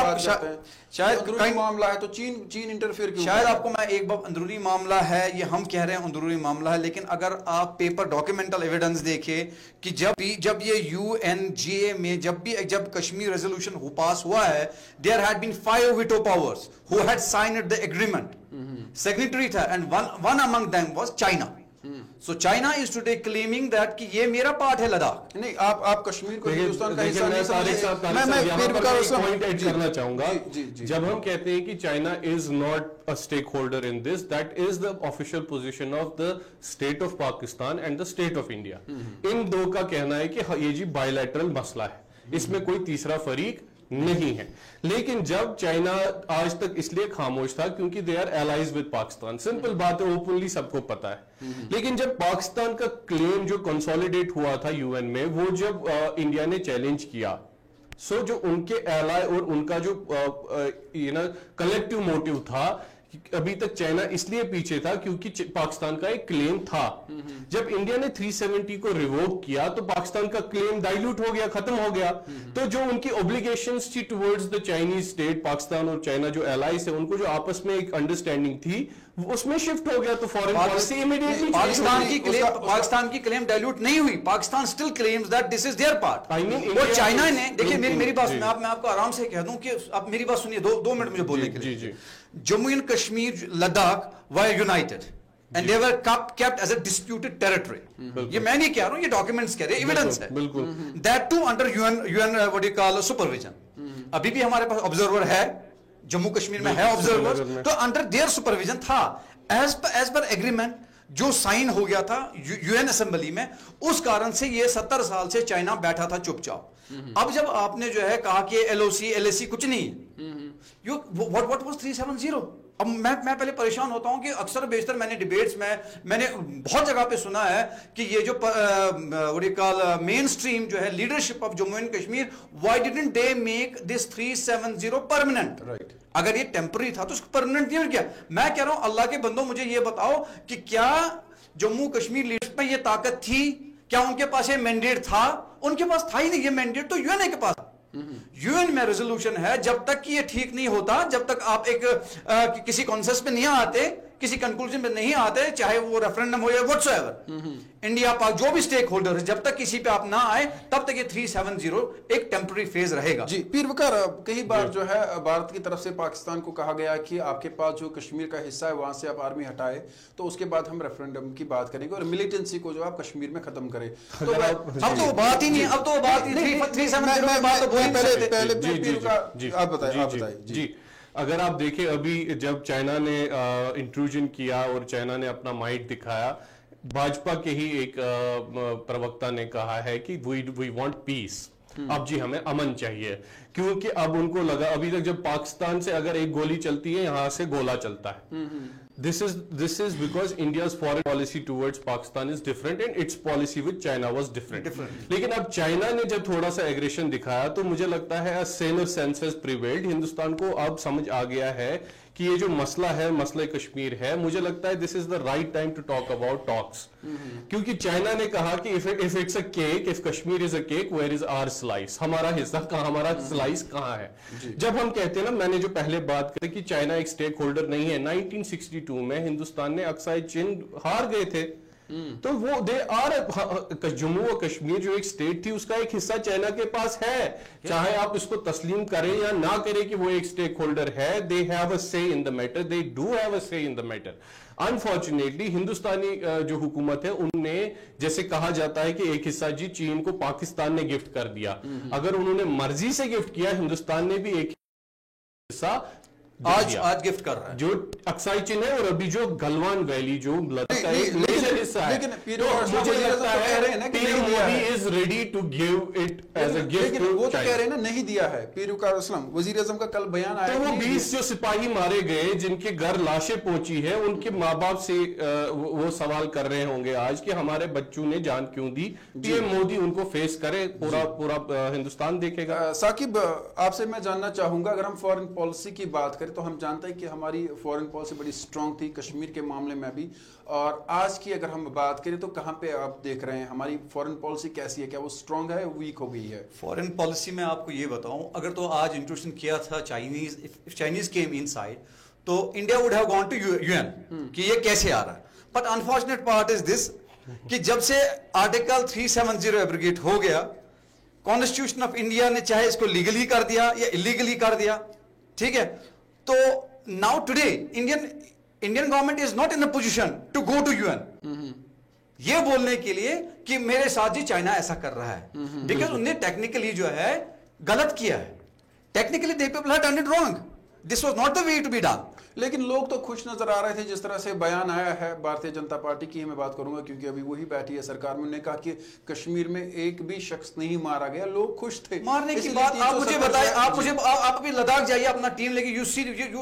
اندرونی معاملہ ہے تو چین انٹرفیئر کیوں؟ شاید آپ کو میں ایک بار اندرونی معاملہ ہے, یہ ہم کہہ رہے ہیں اندرونی معاملہ ہے, لیکن اگر آپ پیپر ڈاکیومنٹل ایویڈنس دیکھیں کہ جب یہ UNGA میں جب کشمیر ریزولوشن پاس ہوا ہے, there had been 5 veto powers who had signed the agreement. Signatory تھا, and one among them was China. So China is today claiming that کہ یہ میرا پارٹ ہے لداخ. نہیں, آپ کشمیر کو ہندوستان کا حصہ نہیں سمجھتے. میں پوائنٹ ایڈ کرنا چاہوں گا. جب ہم کہتے ہیں کہ China is not a stakeholder in this, that is the official position of the state of Pakistan and the state of India. ان دو کا کہنا ہے کہ یہ جی بائی لیٹرل مسئلہ ہے, اس میں کوئی تیسرا فریق نہیں ہے. لیکن جب چائنا آج تک اس لیے خاموش تھا کیونکہ they are allies with Pakistan, simple بات ہے, اوپنلی سب کو پتا ہے. لیکن جب پاکستان کا کلیم جو کنسولیڈیٹ ہوا تھا UN میں, وہ جب انڈیا نے چیلنج کیا, سو جو ان کے ایلائی اور ان کا جو کلیکٹیو موٹیو تھا, ابھی تک چائنا اس لیے پیچھے تھا کیونکہ پاکستان کا ایک کلیم تھا. جب انڈیا نے 370 کو ریووک کیا تو پاکستان کا کلیم ڈائلوٹ ہو گیا, ختم ہو گیا. تو جو ان کی اوبلیگیشنز تھی towards the Chinese state, Pakistan اور چائنا جو ایلائز ہیں, ان کو جو آپس میں ایک انڈرسٹینڈنگ تھی, اس میں شفٹ ہو گیا. تو فورن پالیسی امیڈیٹلی پاکستان کی کلیم ڈائلوٹ نہیں ہوئی. Pakistan still claims that this is there part. اور چائنا نے, دیکھیں میری بات, میں آپ کو آرام سے کہہ دوں کہ آپ میری بات سنیے, 2 منٹ مجھے بولنے کے لیے. Jammu and Kashmir, Ladakh were united and they were kept as a disputed territory. یہ میں نہیں کہہ رہا ہوں, یہ ڈاکیومنٹس کہہ رہے ہیں, ایویڈنس ہے. That too under UN what you call supervision. ابھی بھی ہمارے پاس آبزرور ہے, جموں کشمیر میں ہے آبزرور, تو انڈر دیئر سپرویژن تھا. ایز پر ایگریمنٹ جو سائن ہو گیا تھا UN اسمبلی میں, اس کارن سے یہ 70 سال سے چائنا بیٹھا تھا چپ چاپ. اب جب آپ نے جو ہے کہا کہ LOC LAC کچھ نہیں, what was 370. اب میں پہلے پریشان ہوتا ہوں کہ اکثر بیشتر میں نے ڈیبیٹس میں نے بہت جگہ پہ سنا ہے کہ یہ جو مین اسٹریم جو ہے leadership of Jammu and Kashmir, why didn't they make this 370 permanent. اگر یہ ٹیمپرری تھا تو اس کو پرماننٹ نہیں کیا. میں کہہ رہا ہوں اللہ کے بندوں مجھے یہ بتاؤ کہ کیا جموں کشمیر لیڈرشپ میں یہ طاقت تھی, کیا ان کے پاس یہ مینڈیٹ تھا؟ ان کے پاس تھا ہی نہیں. یہ مینڈیٹ تو UN کے پاس. UN میں ریزولوشن ہے, جب تک کہ یہ ٹھیک نہیں ہوتا, جب تک آپ ایک کسی کانسنسس پہ نہیں آتے, کسی کنکلوژن پہ نہیں آتے, چاہے وہ ریفرنڈم ہو یا واٹس ایور, انڈیا پاک جو بھی اسٹیک ہولڈر ہے, جب تک کسی پہ آپ نہ آئے تب تک یہ 370 ایک ٹیمپرری فیز رہے گا. جی پیر وقار, کئی بار جو ہے بھارت کی طرف سے پاکستان کو کہا گیا کہ آپ کے پاس جو کشمیر کا حصہ ہے وہاں سے آپ آرمی ہٹائے تو اس کے بعد ہم ریفرنڈم کی بات کریں گے اور ملیٹنسی کو جو آپ کشمیر میں ختم کریں. تو اب تو بات ہی نہیں, اب تو بات ہی 370 آپ بتائیں. جی اگر آپ دیکھیں, ابھی جب چائنا نے انٹروژن کیا اور چائنا نے اپنا مائٹ دکھایا, بھاجپا کے ہی ایک پروکتا نے کہا ہے کہ وی وانٹ پیس. اب جی ہمیں امن چاہیے, کیونکہ اب ان کو لگا ابھی تک جب پاکستان سے اگر ایک گولی چلتی ہے یہاں سے گولا چلتا ہے. This is because India's foreign policy towards Pakistan is different and its policy with China was different. لیکن اب چائنا نے جب تھوڑا سا ایگریشن دکھایا تو مجھے لگتا ہے a saner sense has prevailed. Hindustan کو اب سمجھ آ گیا ہے کہ یہ جو مسئلہ ہے, مسئلہ کشمیر ہے, مجھے لگتا ہے this is the right time to talk about talks. کیونکہ چائنا نے کہا کہ if it's a cake, if Kashmir is a cake, where is our slice? ہمارا حصہ کہاں, ہمارا سلائس کہاں ہے؟ جب ہم کہتے ہیں نا, میں نے جو پہلے بات کری کہ چائنا ایک اسٹیک ہولڈر نہیں ہے, 1962 میں ہندوستان نے اقصی چین ہار گئے تھے, تو وہ دے آر جموں و کشمیر جو ایک اسٹیٹ تھی اس کا ایک حصہ چائنا کے پاس ہے, چاہے آپ اس کو تسلیم کریں یا نہ کریں کہ وہ ایک اسٹیک ہولڈر ہے. they have a say in the matter, they do have a say in the matter. Unfortunately ہندوستانی جو حکومت ہے ان نے, جیسے کہا جاتا ہے کہ ایک حصہ جی چین کو پاکستان نے گفٹ کر دیا, اگر انہوں نے مرضی سے گفٹ کیا, ہندوستان نے بھی ایک حصہ آج گفٹ کر رہا ہے جو اکسائی چین ہے. اور ابھی جو گلوان ویلی جو मेजर हिस्सा है। तो मुझे लगता है PM Modi is ready to give it as a gift. वो तो कह रहे हैं ना नहीं दिया है। पीर वकार असलम वजीर आजम का कल बयान आया, तो वो 20 जो सिपाही मारे गए जिनके घर लाशें पहुंची है, उनके माँ बाप से वो सवाल कर रहे होंगे आज कि हमारे बच्चों ने जान क्यों दी। पीएम मोदी उनको फेस करे, पूरा हिंदुस्तान देखेगा। साकिब, आपसे मैं जानना चाहूंगा, अगर हम फॉरेन पॉलिसी की बात करें तो हम जानते हैं कि हमारी फॉरेन पॉलिसी बड़ी स्ट्रांग थी कश्मीर के मामले में भी, और आज की अगर हम बात करें तो कहाँ पे आप देख रहे हैं हमारी फॉरेन पॉलिसी कैसी है? क्या वो स्ट्रांग है, वीक हो गई है? फॉरेन पॉलिसी में आपको ये बताऊं, अगर तो आज इंट्रोडक्शन किया था Chinese, if Chinese came inside तो India would have gone to UN कि ये कैसे आ रहा है। But unfortunate part is this कि जब से आर्टिकल 370 एब्रोगेट हो गया, कॉन्स्टिट्यूशन ऑफ इंडिया ने चाहे इसको लीगली कर दिया या इलीगली कर दिया, ठीक है, तो now today Indian government is not in a position to go to UN ये बोलने के लिए कि मेरे साथ जी चाइना ऐसा कर रहा है, बिकॉज उन्हें टेक्निकली जो है गलत किया है। Technically the people have done it wrong, this was not the way to be done. लेकिन लोग तो खुश नजर आ रहे थे जिस तरह से बयान आया है भारतीय जनता पार्टी की, मैं बात करूंगा क्योंकि अभी वही बैठी है सरकार में। उन्होंने कहा कि कश्मीर में एक भी शख्स नहीं मारा गया, लोग खुश थे। मारने की बात आप मुझे बताएं, आप अभी लद्दाख जाइए अपना टीम लेके, you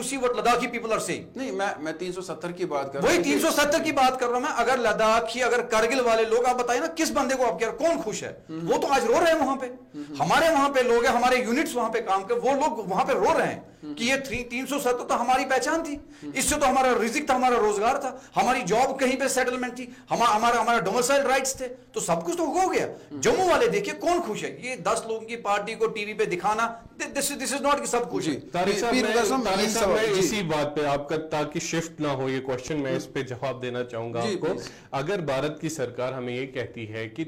see what Ladakhi people are saying. नहीं, मैं 370 की बात कर रहा हूं, वही 370 की बात कर रहा हूं मैं। अगर लद्दाखी, अगर करगिल वाले लोग, आप बताइए ना किस बंदे को आप कह रहे, कौन खुश है? वो तो आज रो रहे हैं वहां पे, हमारे वहां पे लोग हैं, हमारे यूनिट्स वहां पे काम कर, वो लोग वहां पे रो रहे हैं कि ये 370 तो हमारी पहचान थी, इससे तो हमारा रिजिक था, हमारा रोजगार था, हमारी जॉब कहीं पे सेटलमेंट थी, हमारा डोमिसाइल राइट्स थे, तो सब कुछ तो हो गया। जम्मू वाले देखिए कौन खुश है? ये 10 लोगों की पार्टी को टीवी पे दिखाना, दिस इज नॉट कि सब खुश है। तारिक साहब, मैं इसी बात पे आपका, ताकि शिफ्ट ना हो ये क्वेश्चन, मैं इस पे जवाब देना चाहूंगा आपको। अगर भारत की सरकार हमें ये कहती है कि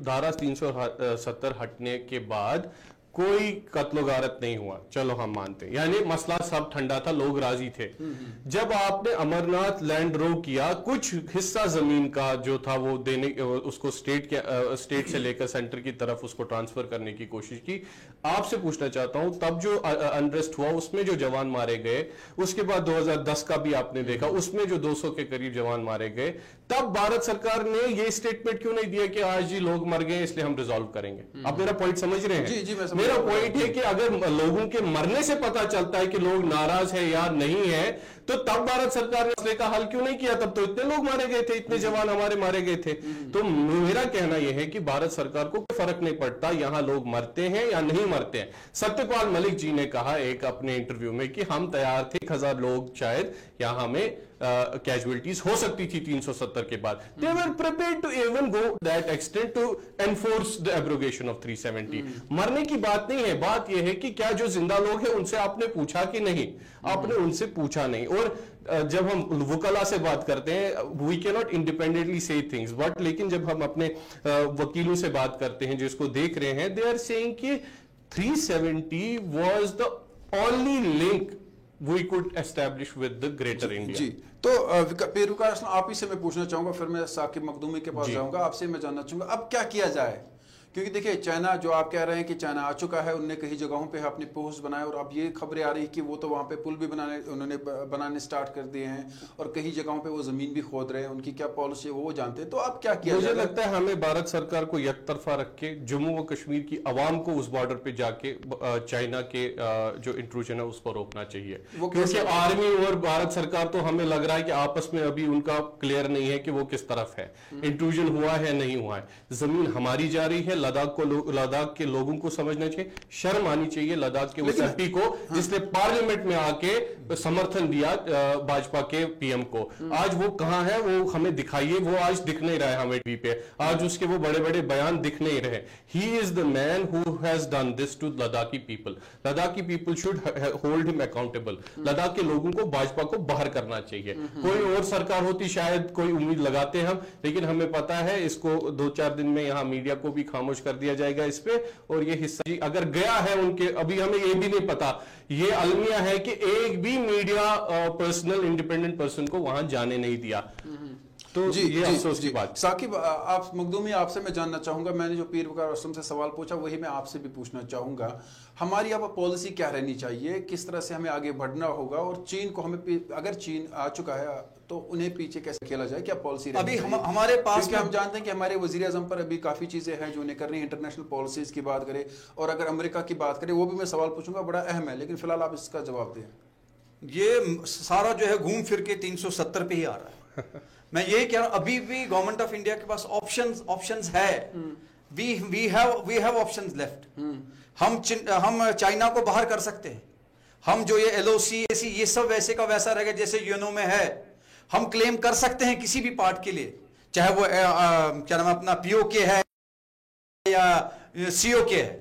धारा 370 हटने के बाद कोई कत्लो गारत नहीं हुआ, चलो हम मानते हैं, यानी मसला सब ठंडा था, लोग राजी थे। जब आपने अमरनाथ लैंड रो किया, कुछ हिस्सा जमीन का जो था वो देने, उसको स्टेट से लेकर सेंटर की तरफ उसको ट्रांसफर करने की कोशिश की। आपसे पूछना चाहता हूं, तब जो अनरेस्ट हुआ उसमें जो जवान मारे गए, उसके बाद 2010 का भी आपने देखा, उसमें जो 200 के करीब जवान मारे गए, तब भारत सरकार ने ये स्टेटमेंट क्यों नहीं दिया कि आज जी लोग मर गए इसलिए हम रिजॉल्व करेंगे? आप मेरा पॉइंट समझ रहे हैं? जी, मेरा पॉइंट है कि अगर लोगों के मरने से पता चलता है कि लोग नाराज है या नहीं है, तो तब भारत सरकार ने मसले का हल क्यों नहीं किया? तब तो इतने लोग मारे गए थे, इतने जवान हमारे मारे गए थे। तो मेरा कहना यह है कि भारत सरकार को कोई फर्क नहीं पड़ता यहां लोग मरते हैं या नहीं मरते हैं। सत्यपाल मलिक जी ने कहा एक अपने इंटरव्यू में कि हम तैयार थे, 1000 लोग शायद यहां हमें कैजुअलिटीज हो सकती थी 370 के बाद। They were prepared to even go that extent to enforce the abrogation of 370। मरने की बात नहीं है, बात यह है कि क्या जो जिंदा लोग हैं उनसे आपने पूछा कि नहीं? आपने उनसे पूछा नहीं। और जब हम वकला से बात करते हैं, वी कैन नॉट इंडिपेंडेंटली से थिंग्स, बट लेकिन जब हम अपने वकीलों से बात करते हैं जिसको देख रहे हैं, दे आर सेइंग कि 370 was the only link we could establish with the greater India। जी, तो पेरुकार आप ही से मैं पूछना चाहूंगा, फिर मैं साकिब मखदूमी के पास जाऊंगा। आपसे मैं जानना चाहूंगा अब क्या किया जाए, क्योंकि देखिए चाइना, जो आप कह रहे हैं कि चाइना आ चुका है, उनने कई जगहों पे अपने पोस्ट बनाए, और अब ये खबरें आ रही कि वो तो वहाँ पे पुल भी उन्होंने बनाने स्टार्ट कर दिए हैं, और कई जगहों पे वो जमीन भी खोद रहे हैं। उनकी क्या पॉलिसी है वो जानते हैं। तो अब क्या किया? मुझे लगता है हमें भारत सरकार को एक तरफा रख के जम्मू व कश्मीर की आवाम को उस बॉर्डर पे जाके चाइना के जो इंट्रूजन है उसको रोकना चाहिए, क्योंकि आर्मी और भारत सरकार तो हमें लग रहा है कि आपस में अभी उनका क्लियर नहीं है कि वो किस तरफ है, इंट्रूजन हुआ है नहीं हुआ है। जमीन हमारी जा रही है, लद्दाख के लोगों को समझना चाहिए, शर्म आनी चाहिए लद्दाख के उस एमपी को जिसने पार्लियामेंट में आके समर्थन दिया भाजपा के पीएम को। आज वो कहां है, वो हमें दिखाइए। वो आज दिख नहीं रहा है हमें टीवी पे, आज उसके वो बड़े बड़े बयान दिख नहीं रहे। He is the man who has done this to Ladakhi people. Ladakhi people should hold him accountable. Ladakh के लोगों को भाजपा को बाहर करना चाहिए। कोई और सरकार होती शायद कोई उम्मीद लगाते हम, लेकिन हमें पता है इसको 2-4 दिन में यहाँ मीडिया को भी खामोश कर दिया जाएगा इस पे, और ये हिस्सा अगर गया है उनके, अभी हमें ये भी नहीं पता, ये अलमिया है कि एक भी मीडिया पर्सनल इंडिपेंडेंट पर्सन को वहां जाने नहीं दिया। تو یہ افسوس کی بات. ثاقب آپ مخدومی آپ سے میں جاننا چاہوں گا, میں نے جو پیر وقار اسلم سے سوال پوچھا وہی میں آپ سے بھی پوچھنا چاہوں گا, ہماری اب پالیسی کیا رہنی چاہیے, کس طرح سے ہمیں آگے بڑھنا ہوگا, اور چین کو ہمیں اگر چین آ چکا ہے تو انہیں پیچھے کیسے کھیلا جائے, کیا پالیسی رہنی چاہیے؟ ابھی ہمارے پاس کیونکہ ہم جانتے ہیں کہ ہمارے وزیر اعظم پر ابھی کافی چیزیں ہیں جو انہیں کرنی ہے, انٹرنیشنل پالیسیز کی بات کریں, اور اگر امریکہ کی بات کریں وہ بھی میں سوال پوچھوں گا, بڑا اہم ہے, لیکن فی الحال آپ اس کا جواب دیں. یہ سارا جو ہے گھوم پھر کے 370 پہ ہی آ رہا ہے. میں یہی کہہ رہا ہوں, ابھی بھی گورنمنٹ آف انڈیا کے پاس آپشنز ہے, وی ہیو آپشنز لیفٹ. ہم چائنا کو باہر کر سکتے ہیں, ہم جو یہ LOC یہ سب ویسے کا ویسا رہے گا جیسے یونو میں ہے, ہم کلیم کر سکتے ہیں کسی بھی پارٹ کے لیے, چاہے وہ کیا نام ہے اپنا POK ہے یا COK ہے,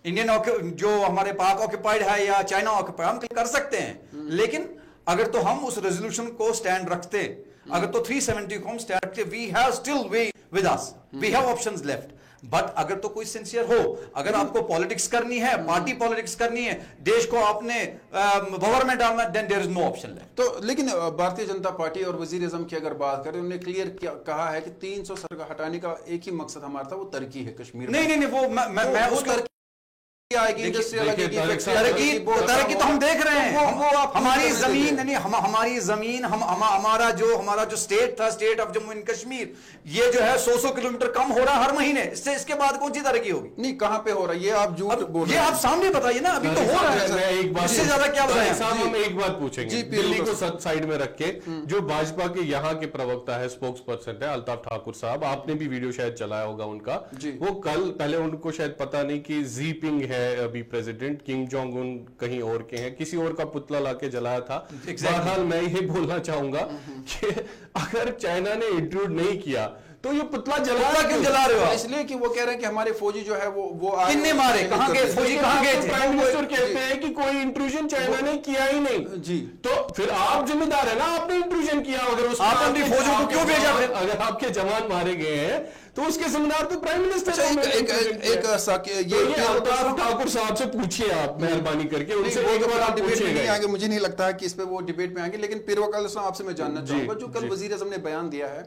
انڈین جو ہمارے پاک آکوپائڈ ہے یا چائنا آکوپائڈ, ہم کر سکتے ہیں. لیکن اگر تو ہم اس ریزولوشن کو سٹینڈ رکھتے, اگر تو 370 کو ہم سٹینڈ رکھتے, we have still way with us, we have options left. But اگر تو کوئی سنسیئر ہو, اگر آپ کو پالیٹکس کرنی ہے, پارٹی پالیٹکس کرنی ہے, دیش کو آپ نے بھور میں ڈالنا, then there is no option left. تو لیکن بھارتیہ جنتا پارٹی اور وزیر اعظم کی اگر بات کریں, انہوں نے کلیئر کہا ہے کہ 300 سرکہ ہٹانے کا ایک ہی مقصد ہمارا تھا, وہ ترقی ہے کشمیر میں. نہیں وہ میں اس کا ترقی تو ہم دیکھ رہے ہیں. ہماری زمین یعنی ہماری زمین ہمارا جو اسٹیٹ تھا, state of Jammu and Kashmir, یہ جو ہے 100 کلومیٹر کم ہو رہا ہر مہینے. اس کے بعد کون سی ترقی ہوگی؟ نہیں, کہاں پہ ہو رہا ہے یہ آپ جھوٹ بول رہے ہیں. یہ آپ سامنے بتائیے نا, ابھی تو ہو رہا ہے. اس سے زیادہ کیا بتائیں صاحب؟ ہم ایک بات پوچھیں گے, دلی کو سائڈ میں رکھ کے, جو بھاجپا کے یہاں کے پروکتا ہے, اسپوکس پرسن ہے الطاف ٹھاکر صاحب, آپ نے بھی ویڈیو شاید چلایا ہوگا ان کا. وہ کل پہلے ان کو شاید پتا نہیں کہ زی پنگ ہے ابھی پریزیڈنٹ, کنگ جونگ ان کہیں اور کے ہیں, کسی اور کا پتلا لا کے جلایا تھا. بہرحال میں یہ بولنا چاہوں گا کہ اگر چائنا نے انٹروڈ نہیں کیا تو یہ پتلا کیوں جلا رہے ہو؟ اس لیے کہ وہ کہہ رہے ہیں کہ ہمارے فوجی جو ہے وہ کن نے مارے, کہاں گئے فوجی, کہاں گئے تھے؟ پرائم منسٹر کہتے ہیں کہ کوئی انٹروژن چائنا نے کیا ہی نہیں. جی, تو پھر آپ ذمہ دار ہیں نا, آپ نے انٹروژن کیا. اگر اس آپ نے فوجوں کو کیوں بھیجا؟ اگر آپ کے جوان مارے گئے ہیں تو اس کے ذمہ دار تو پرائم منسٹر ہے. یہ الطاف ٹھاکر صاحب سے پوچھیے آپ مہربانی کر کے, ان سے ایک بار آپ پوچھیے گا. مجھے نہیں لگتا ہے کہ اس پہ وہ ڈیبیٹ میں آئیں گے. لیکن پیر وقار اسلم آپ سے میں جاننا چاہوں گا, جو کل وزیر اعظم نے بیان دیا ہے,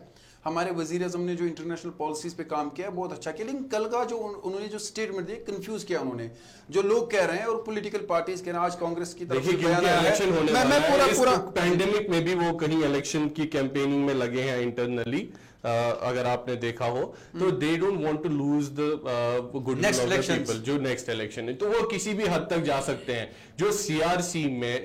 ہمارے وزیر اعظم نے جو انٹرنیشنل پالیسیز پہ کام کیا ہے بہت اچھا کیا, لیکن کل کا جو انہوں نے جو اسٹیٹمنٹ دی کنفیوز کیا انہوں نے, جو لوگ کہہ رہے ہیں اور پولیٹیکل پارٹیز کہہ رہے ہیں, آج کانگریس کی طرف سے بیان آیا ہے, میں پورا پینڈیمک میں بھی وہ کہیں الیکشن کی کیمپیننگ میں لگے ہیں انٹرنلی, اگر آپ نے دیکھا ہو تو they don't want to lose the good will of the people, جو نیکسٹ الیکشن ہے, تو وہ کسی بھی حد تک جا سکتے ہیں. جو CRC میں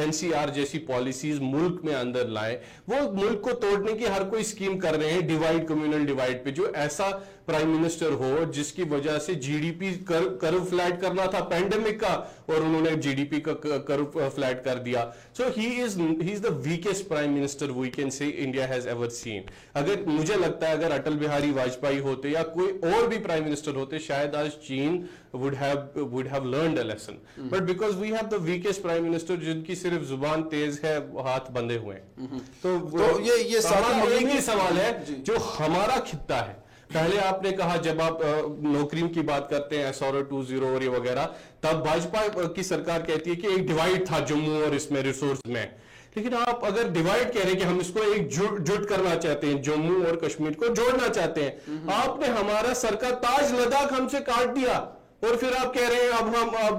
NCR جیسی پالیسیز ملک میں اندر لائیں, وہ ملک کو توڑنے کی ہر کوئی اسکیم کر رہے ہیں, ڈیوائڈ, کمیونل ڈیوائڈ پہ. جو ایسا پرائم منسٹر ہو جس کی وجہ سے GDP کرو فلیٹ کرنا تھا پینڈیمک کا, اور انہوں نے GDP کا کرو فلیٹ کر دیا. So he is the weakest prime minister we can say India has ever seen. اگر مجھے لگتا ہے اگر اٹل بہاری واجپئی ہوتے یا کوئی اور بھی پرائم منسٹر ہوتے, شاید آج چین would have learned a lesson. But because we have the weakest prime minister جن کی صرف زبان تیز ہے, ہاتھ بندے ہوئے ہیں. تو یہ سوال ہے جو ہمارا خطہ ہے. پہلے آپ نے کہا جب آپ نوکریوں کی بات کرتے ہیں SRO 20 اور یہ وغیرہ, تب بھاجپا کی سرکار کہتی ہے کہ ایک ڈیوائڈ تھا جموں اور اس میں ریسورس میں. لیکن آپ اگر ڈیوائڈ کہہ رہے ہیں کہ ہم اس کو ایک جٹ کرنا چاہتے ہیں, جموں اور کشمیر کو جوڑنا چاہتے ہیں, آپ نے ہمارا سر کا تاج لداخ ہم سے کاٹ دیا, اور پھر آپ کہہ رہے ہیں اب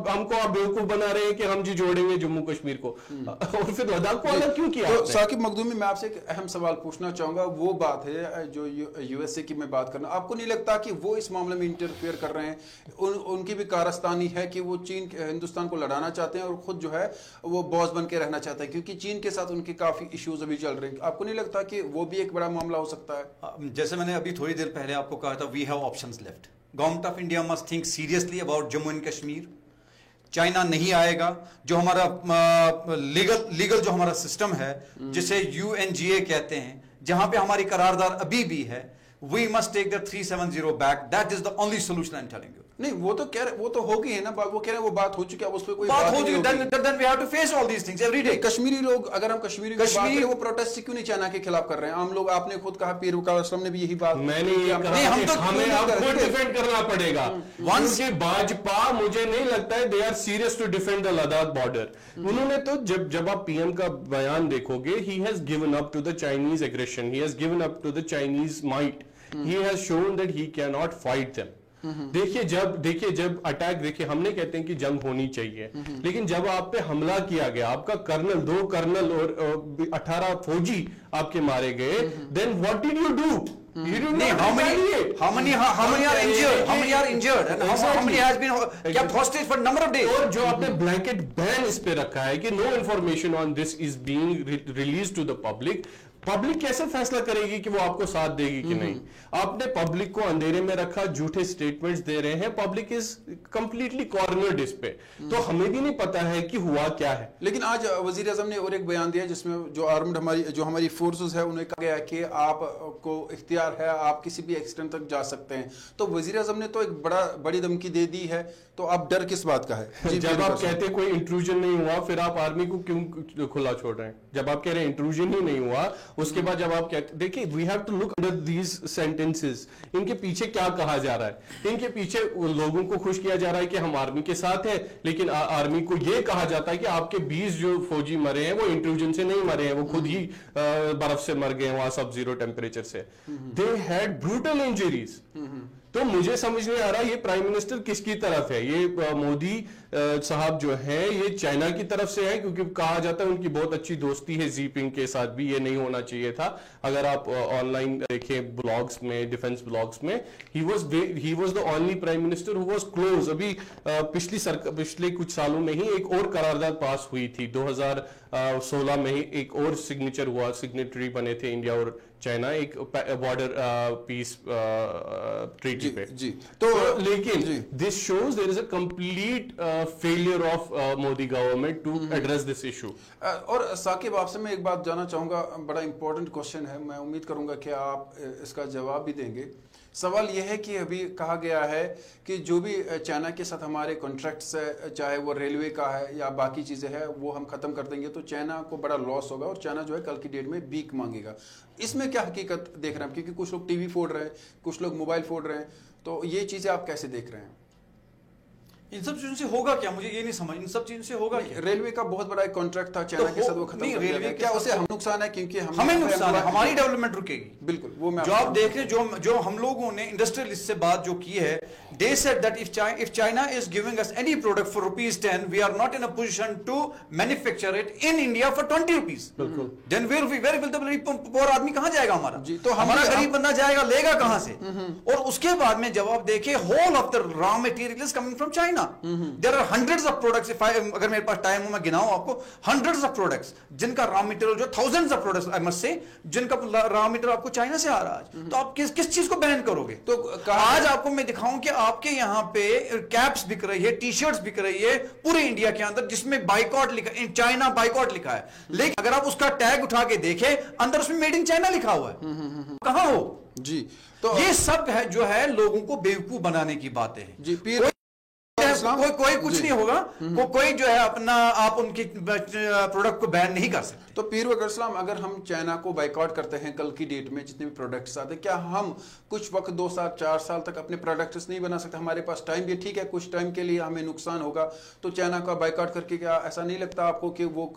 ہم کو آپ بیوقوف بنا رہے ہیں کہ ہم جی جوڑیں گے جموں کشمیر کو, اور پھر لداخ کو الگ کیوں کیا؟ تو ثاقب مخدومی, میں آپ سے ایک اہم سوال پوچھنا چاہوں گا. وہ بات ہے جو USA کی میں بات کرنا, آپ کو نہیں لگتا کہ وہ اس معاملے میں انٹرفیئر کر رہے ہیں؟ ان کی بھی کارستانی ہے کہ وہ چین ہندوستان کو لڑانا چاہتے ہیں اور خود جو ہے وہ باس بن کے رہنا چاہتے ہیں, کیونکہ چین کے ساتھ ان کے کافی ایشوز ابھی چل رہے ہیں. آپ کو نہیں لگتا کہ وہ بھی ایک بڑا معاملہ ہو سکتا ہے؟ جیسے میں نے ابھی تھوڑی دیر پہلے آپ کو کہا تھا, we have options left. Government of India must think seriously about Jammu and Kashmir. China نہیں آئے گا. جو ہمارا لیگل جو ہمارا سسٹم ہے جسے UNGA کہتے ہیں, جہاں پہ ہماری قرارداد ابھی بھی ہے, we must take the 370 back. That is the only solution I'm telling you. نہیں وہ تو کہہ رہے وہ تو ہوگی ہے نا وہ کہہ رہے ہیں وہ بات ہو چکی ہے اس پہ کوئی بات ہو چکی then we have to face all these things every day. Kashmiri لوگ اگر ہم کشمیری کی بات کریں وہ پروٹیسٹ کیوں نہیں چائنا کے خلاف کر رہے ہیں عام لوگ آپ نے خود کہا پیر وقار اسلم نے بھی یہی بات میں نے یہ کہا کہ ہمیں اب خود ڈیفینڈ کرنا پڑے گا ونس کے باجپا مجھے نہیں لگتا ہے they are serious to defend the Ladakh border. انہوں نے تو جب آپ پی ایم کا بیان دیکھو گے he has given up to the Chinese aggression, he has given up to the Chinese might, he has shown that he cannot fight them. دیکھیے جب اٹیک دیکھیے ہم نے کہتے ہیں کہ جنگ ہونی چاہیے لیکن جب آپ پہ حملہ کیا گیا آپ کا کرنل 2 کرنل اور 18 فوجی آپ کے مارے گئے then what did you do? You did not how many are injured and how many has been kept hostage for number of days. اور جو آپ نے blanket ban اس پہ رکھا ہے کہ no information on this is being released to the public. Public کیسے فیصلہ کرے گی کہ وہ آپ کو ساتھ دے گی کہ نہیں؟ آپ نے پبلک کو اندھیرے میں رکھا جھوٹے سٹیٹمنٹس دے رہے ہیں پبلک از کمپلیٹلی کارنرڈ اس پہ تو ہمیں بھی نہیں پتا ہے کہ ہوا کیا ہے. لیکن آج وزیر اعظم نے اور ایک بیان دیا جس میں جو آرمڈ ہماری فورسز ہے انہیں کہا گیا کہ آپ کو اختیار ہے آپ کسی بھی ایکسٹینٹ تک جا سکتے ہیں تو وزیر اعظم نے تو ایک بڑی دھمکی دے دی ہے تو اب ڈر کس بات کا ہے؟ جب آپ کہتے کوئی انٹروژن نہیں ہوا پھر آپ آرمی کو کیوں کھلا چھوڑ رہے ہیں؟ جب آپ کہہ رہے ہیں انٹروژن ہی نہیں ہوا اس کے بعد جب آپ کہتے دیکھیں we have to look under these sentences ان کے پیچھے کیا کہا جا رہا ہے؟ ان کے پیچھے لوگوں کو خوش کیا جا رہا ہے کہ ہم آرمی کے ساتھ ہیں لیکن آرمی کو یہ کہا جاتا ہے کہ آپ کے 20 جو فوجی مرے ہیں وہ انٹروژن سے نہیں مرے ہیں وہ خود ہی برف سے مر گئے ہیں وہاں سب زیرو ٹیمپریچر سے. They had brutal injuries. تو مجھے سمجھ نہیں آ رہا یہ پرائم منسٹر کس کی طرف ہے؟ یہ مودی صاحب جو ہیں یہ چائنا کی طرف سے ہے کیونکہ کہا جاتا ہے ان کی بہت اچھی دوستی ہے زی پنگ کے ساتھ بھی. یہ نہیں ہونا چاہیے تھا. اگر آپ آن لائن دیکھیں بلاگز میں ڈیفنس بلاگز میں he was the only prime minister who was close. ابھی پچھلے کچھ سالوں میں ہی ایک اور قرارداد پاس ہوئی تھی 2016 میں ہی ایک اور سگنیچر ہوا سگنیٹری بنے تھے انڈیا اور چائنا ایک بارڈر پیس ٹریٹی پہ. تو لیکن this shows there is a complete failure of Modi government to address this issue. اور ثاقب آپ سے میں ایک بات جاننا چاہوں گا بڑا امپورٹنٹ کوشچن ہے میں امید کروں گا کہ آپ اس کا جواب بھی دیں گے. سوال یہ ہے کہ ابھی کہا گیا ہے کہ جو بھی چائنا کے ساتھ ہمارے کانٹریکٹس ہے چاہے وہ ریلوے کا ہے یا باقی چیزیں ہیں وہ ہم ختم کر دیں گے تو چائنا کو بڑا لاس ہوگا اور چائنا جو ہے کل کی ڈیٹ میں بھیک مانگے گا. اس میں کیا حقیقت دیکھ رہے ہیں کیونکہ کچھ لوگ ٹی وی پھوڑ رہے ہیں کچھ لوگ موبائل پھوڑ رہے ہیں تو یہ چیزیں آپ کیسے دیکھ رہے ہیں؟ ان سب چیزوں سے ہوگا کیا مجھے یہ نہیں سمجھ ان سب چیزوں سے ہوگا کیا؟ ریلوے کا بہت بڑا ایک کانٹریکٹ تھا چائنا کے ساتھ وہ ختم کر دیا گیا. کیا اسے ہم نقصان ہے کیونکہ ہمیں نقصان ہے ہماری ڈیولپمنٹ رکے گی. بالکل وہ میں جو آپ دیکھ رہے جو ہم لوگوں نے انڈسٹریلسٹ سے بات جو کی ہے they said that if China is giving us any product for ₹10 we are not in a position to manufacture it in India for 20 rupees. then where will the poor آدمی کہاں جائے گا ہمارا؟ تو ہمارا غریب بندہ جائے گا لے گا کہاں سے؟ اور اس کے بعد میں جب آپ دیکھیں whole of the raw material is coming from China. there are hundreds of products اگر میرے پاس ٹائم ہو میں گناؤں آپ کو hundreds of products جن کا را مٹیریل جو thousands of products I must say جن کا را مٹیریل آپ کو چائنا سے آ رہا ہے تو آپ کس چیز کو بین کرو گے؟ تو آج آپ کو میں دکھاؤں کہ آپ کے یہاں پہ کیپس بک رہی ہے ٹی شرٹس بک رہی ہے پورے انڈیا کے اندر جس میں بائیکاٹ لکھا ان چائنا بائیکاٹ لکھا ہے لیکن اگر آپ اس کا ٹیگ اٹھا کے دیکھیں اندر اس میں میڈ ان چائنا لکھا ہوا ہے. کہاں ہو جی؟ تو یہ سب ہے جو ہے لوگوں کو بیوقوف بنانے کی باتیں ہیں. جی پیر کوئی کچھ نہیں ہوگا کوئی جو ہے اپنا آپ ان کی پروڈکٹ کو بین نہیں کر سکتے. تو پیر وقار اسلام اگر ہم چائنا کو بائیکاٹ کرتے ہیں کل کی ڈیٹ میں جتنے بھی پروڈکٹس آتے ہیں کیا ہم کچھ وقت 2 سال 4 سال تک اپنے پروڈکٹس نہیں بنا سکتے؟ ہمارے پاس ٹائم بھی ٹھیک ہے کچھ ٹائم کے لیے ہمیں نقصان ہوگا تو چائنا کا بائیکاٹ کر کے کیا ایسا نہیں لگتا آپ کو کہ وہ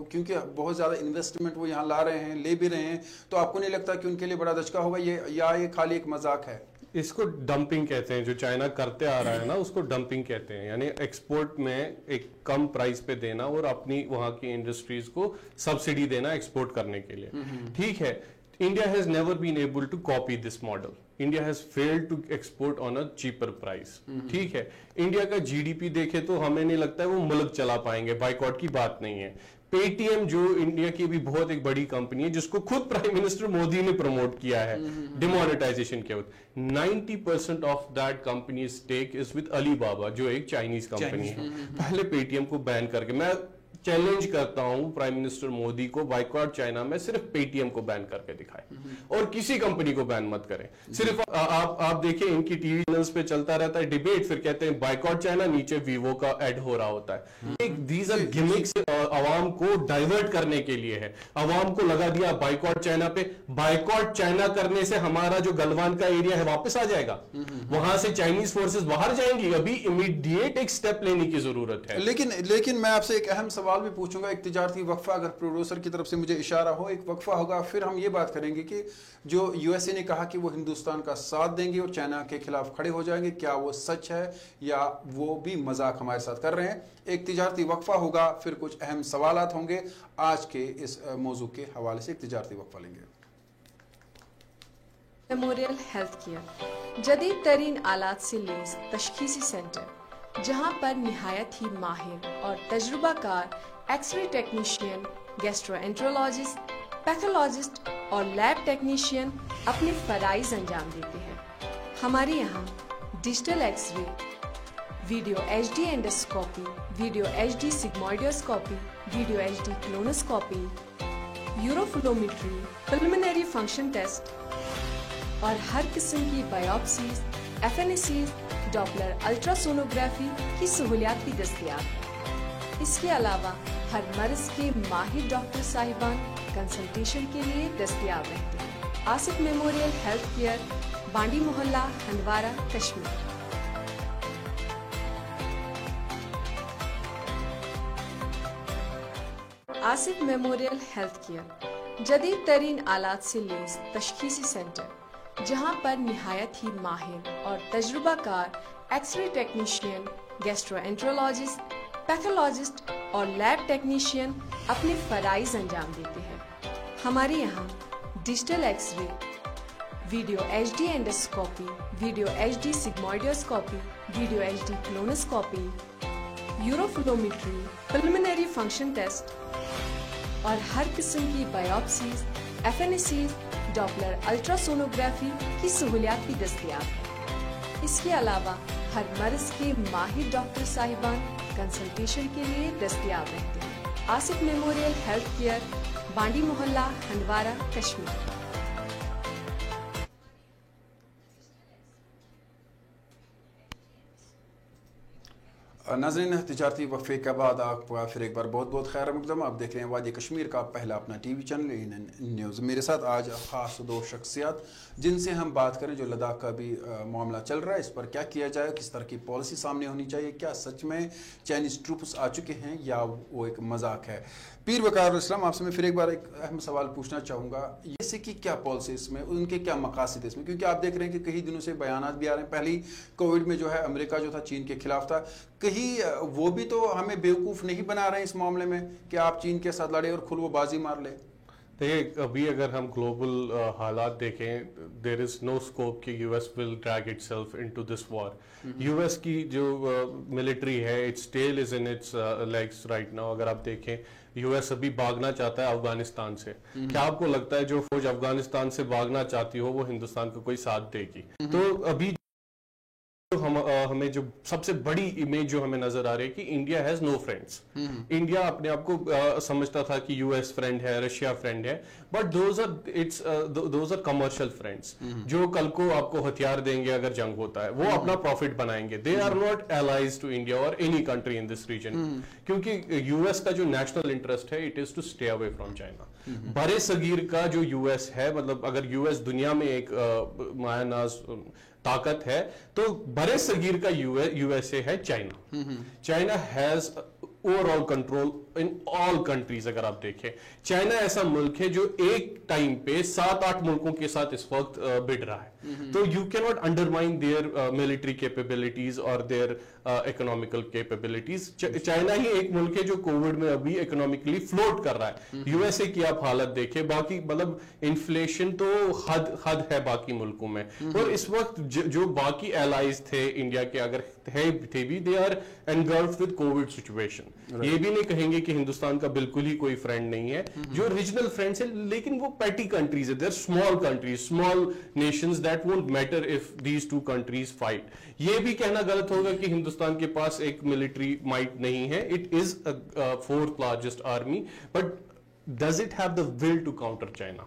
کیونکہ بہت زیادہ انویسٹمنٹ وہ یہاں لا رہے ہیں لے بھی رہے ہیں تو آپ کو نہیں لگتا کہ ان کے لیے بڑا دھچکا ہوگا یا یہ خالی ایک مذاق ہے؟ اس کو ڈمپنگ کہتے ہیں جو چائنا کرتے آ رہا ہے نا اس کو ڈمپنگ کہتے ہیں یعنی ایکسپورٹ میں ایک کم پرائز پہ دینا اور اپنی وہاں کی انڈسٹریز کو سبسڈی دینا ایکسپورٹ کرنے کے لیے. ٹھیک ہے India has never been able to copy this model. India has failed to export on a cheaper price. ٹھیک ہے انڈیا کا جی ڈی پی دیکھے تو ہمیں نہیں لگتا ہے وہ ملک چلا پائیں گے. بائیکاٹ کی بات نہیں ہے. پے ٹی ایم جو انڈیا کی بھی بہت ایک بڑی کمپنی ہے جس کو خود پرائم منسٹر مودی نے پروموٹ کیا ہے ڈیمونیٹائزیشن کے وقت 90% of that companies stake is with Alibaba جو ایک چائنیز کمپنی ہے. پہلے پے ٹی ایم کو بین کر کے میں चैलेंज करता हूं प्राइम मिनिस्टर मोदी को, बाइकॉट चाइना में सिर्फ पेटीएम को बैन करके दिखाए और किसी कंपनी को बैन मत करें। सिर्फ आप देखिए इनकी टीवी चैनल्स पे चलता रहता है डिबेट, फिर कहते हैं बाइकॉट चाइना, नीचे वीवो का ऐड हो रहा होता है। दीज आर गिमिक्स, आवाम को डाइवर्ट करने के लिए है। आवाम को लगा दिया बाइकॉट चाइना पे, बाइकॉट चाइना करने से हमारा जो गलवान का एरिया है वापस आ जाएगा, वहां से चाइनीज फोर्सेस बाहर जाएंगी। अभी इमीडिएट एक स्टेप लेने की जरूरत है। लेकिन मैं आपसे एक अहम सवाल भी पूछूंगा, एक तिजारती वक्फा, अगर प्रोड्यूसर की तरफ से मुझे इशारा हो, एक वक्फा होगा, फिर हम ये बात करेंगे कि जो यूएसए ने कहा कि वो हिंदुस्तान का साथ देंगे और चाइना के खिलाफ खड़े हो जाएंगे, क्या वो सच है या वो भी मजाक हमारे साथ कर रहे हैं? एक तिजारती वक्फा होगा, फिर कुछ अहम सवालात होंगे। आज के इस मौजू के हवाले से एक तिजारती वक्फा लेंगे। मेमोरियल हेल्थ केयर जदीद तरीन आलात से लैस तशखीसी सेंटर, जहां पर निहायत ही माहिर और तजुर्बाकार एक्सरे टेक्नीशियन, गैस्ट्रोएंट्रोलॉजिस्ट, पैथोलॉजिस्ट और लैब टेक्नीशियन अपने फराइज अंजाम देते हैं। हमारे यहाँ digital X-ray, video HD endoscopy, video HD sigmoidoscopy, video HD colonoscopy, uroflowmetry, preliminary function test और हर किस्म की बायोप्सीज, FNACs, डॉपलर अल्ट्रासोनोग्राफी की सहूलियात भी दस्तयाब है। इसके अलावा हर मर्ज के माहिर डॉक्टर साहिबान कंसल्टेशन के लिए दस्तयाब रहते हैं। आसिफ मेमोरियल हेल्थ केयर, बांडी मोहल्ला, Handwara, Kashmir. Asif memorial health care जदीद तरीन आलात से लैस तशखीसी सेंटर, जहां पर निहायत ही माहिर और तजुर्बाकार एक्सरे टेक्नीशियन, गैस्ट्रोएंट्रोलॉजिस्ट, पैथोलॉजिस्ट और लैब टेक्नीशियन अपने फराइज अंजाम देते हैं। हमारे यहाँ digital X-ray, video HD endoscopy, video HD sigmoidoscopy, video HD colonoscopy, uroflowmetry, preliminary function test और हर किस्म की बायोप्सीज, FNACs, डॉपलर अल्ट्रासोनोग्राफी की सहूलियात भी दस्तयाब है। इसके अलावा हर मर्ज के माहिर डॉक्टर साहिबान कंसल्टेशन के लिए दस्तयाब रहते हैं। आसिफ मेमोरियल हेल्थ केयर, बांडी मोहल्ला, हंदवारा, कश्मीर। नाज़रीन, तिजारती वक्फे के बाद आपका फिर एक बार बहुत बहुत खैर मकदम। आप देख रहे हैं वादी कश्मीर का पहला अपना टीवी चैनल ANN न्यूज़। मेरे साथ आज ख़ास दो शख्सियात जिनसे हम बात करें, जो लद्दाख का भी मामला चल रहा है, इस पर क्या किया जाए, किस तरह की पॉलिसी सामने होनी चाहिए, क्या सच में चाइनीज़ ट्रूप्स आ चुके हैं या वो एक मजाक है। पीर वकार इस्लाम, आपसे मैं फिर एक बार एक अहम सवाल पूछना चाहूँगा, जैसे कि क्या पॉलिसी इसमें, उनके क्या मकासद इसमें, क्योंकि आप देख रहे हैं कि कई दिनों से बयानात भी आ रहे हैं। पहले कोविड में जो है अमेरिका जो था चीन के खिलाफ था, कहीं वो भी तो हमें बेवकूफ़ नहीं बना रहे हैं इस मामले में कि आप चीन के साथ लड़े और खुद वो बाजी मार ले। देखिए, अभी अगर हम ग्लोबल हालात देखें, देयर इज नो स्कोप कि US will drag itself into this war. US की जो मिलिट्री है, its tail is in its legs right now. अगर आप देखें, यूएस अभी भागना चाहता है अफगानिस्तान से। क्या आपको लगता है जो फौज अफगानिस्तान से भागना चाहती हो वो हिंदुस्तान को कोई साथ देगी? तो अभी हमें जो सबसे बड़ी इमेज जो हमें नजर आ रही है कि India has no friends. India अपने आप को समझता था कि यूएस फ्रेंड है, रशिया फ्रेंड है, but those are commercial friends जो कल को आपको हथियार देंगे अगर जंग होता है, वो अपना प्रॉफिट बनाएंगे। They are not allies to India or any country in this region, क्योंकि यूएस का जो नेशनल इंटरेस्ट है, it is to stay away from China. बड़े सगीर का जो यूएस है, मतलब अगर यूएस दुनिया में एक मायानाज ताकत है, तो बड़े सगीर का यूएसए है China. China has overall control in all countries. अगर आप देखें, चाइना ऐसा मुल्क है जो एक टाइम पे 7-8 मुल्कों के साथ इस वक्त बिड़ रहा है। तो you can not undermine their military capabilities और देयर इकोनॉमिकल कैपेबिलिटीज। चाइना ही एक मुल्क है जो कोविड में अभी इकोनॉमिकली फ्लोट कर रहा है। यूएसए की आप हालत देखें, बाकी मतलब इन्फ्लेशन तो हद है बाकी मुल्कों में। और इस वक्त जो बाकी एलाइज थे इंडिया के, अगर थे भी, they are engulfed with Covid situation. Cooperation. ये भी नहीं कहेंगे कि हिंदुस्तान का बिल्कुल ही कोई फ्रेंड नहीं है, जो रीजनल फ्रेंड्स है लेकिन वो पैटी कंट्रीज है, they're small countries, small nations that won't matter if these two countries fight. ये भी कहना गलत होगा कि हिंदुस्तान के पास एक मिलिट्री माइट नहीं है, it is fourth largest army, but does it have the will to counter China?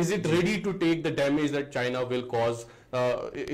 Is it ready to take the damage that China will cause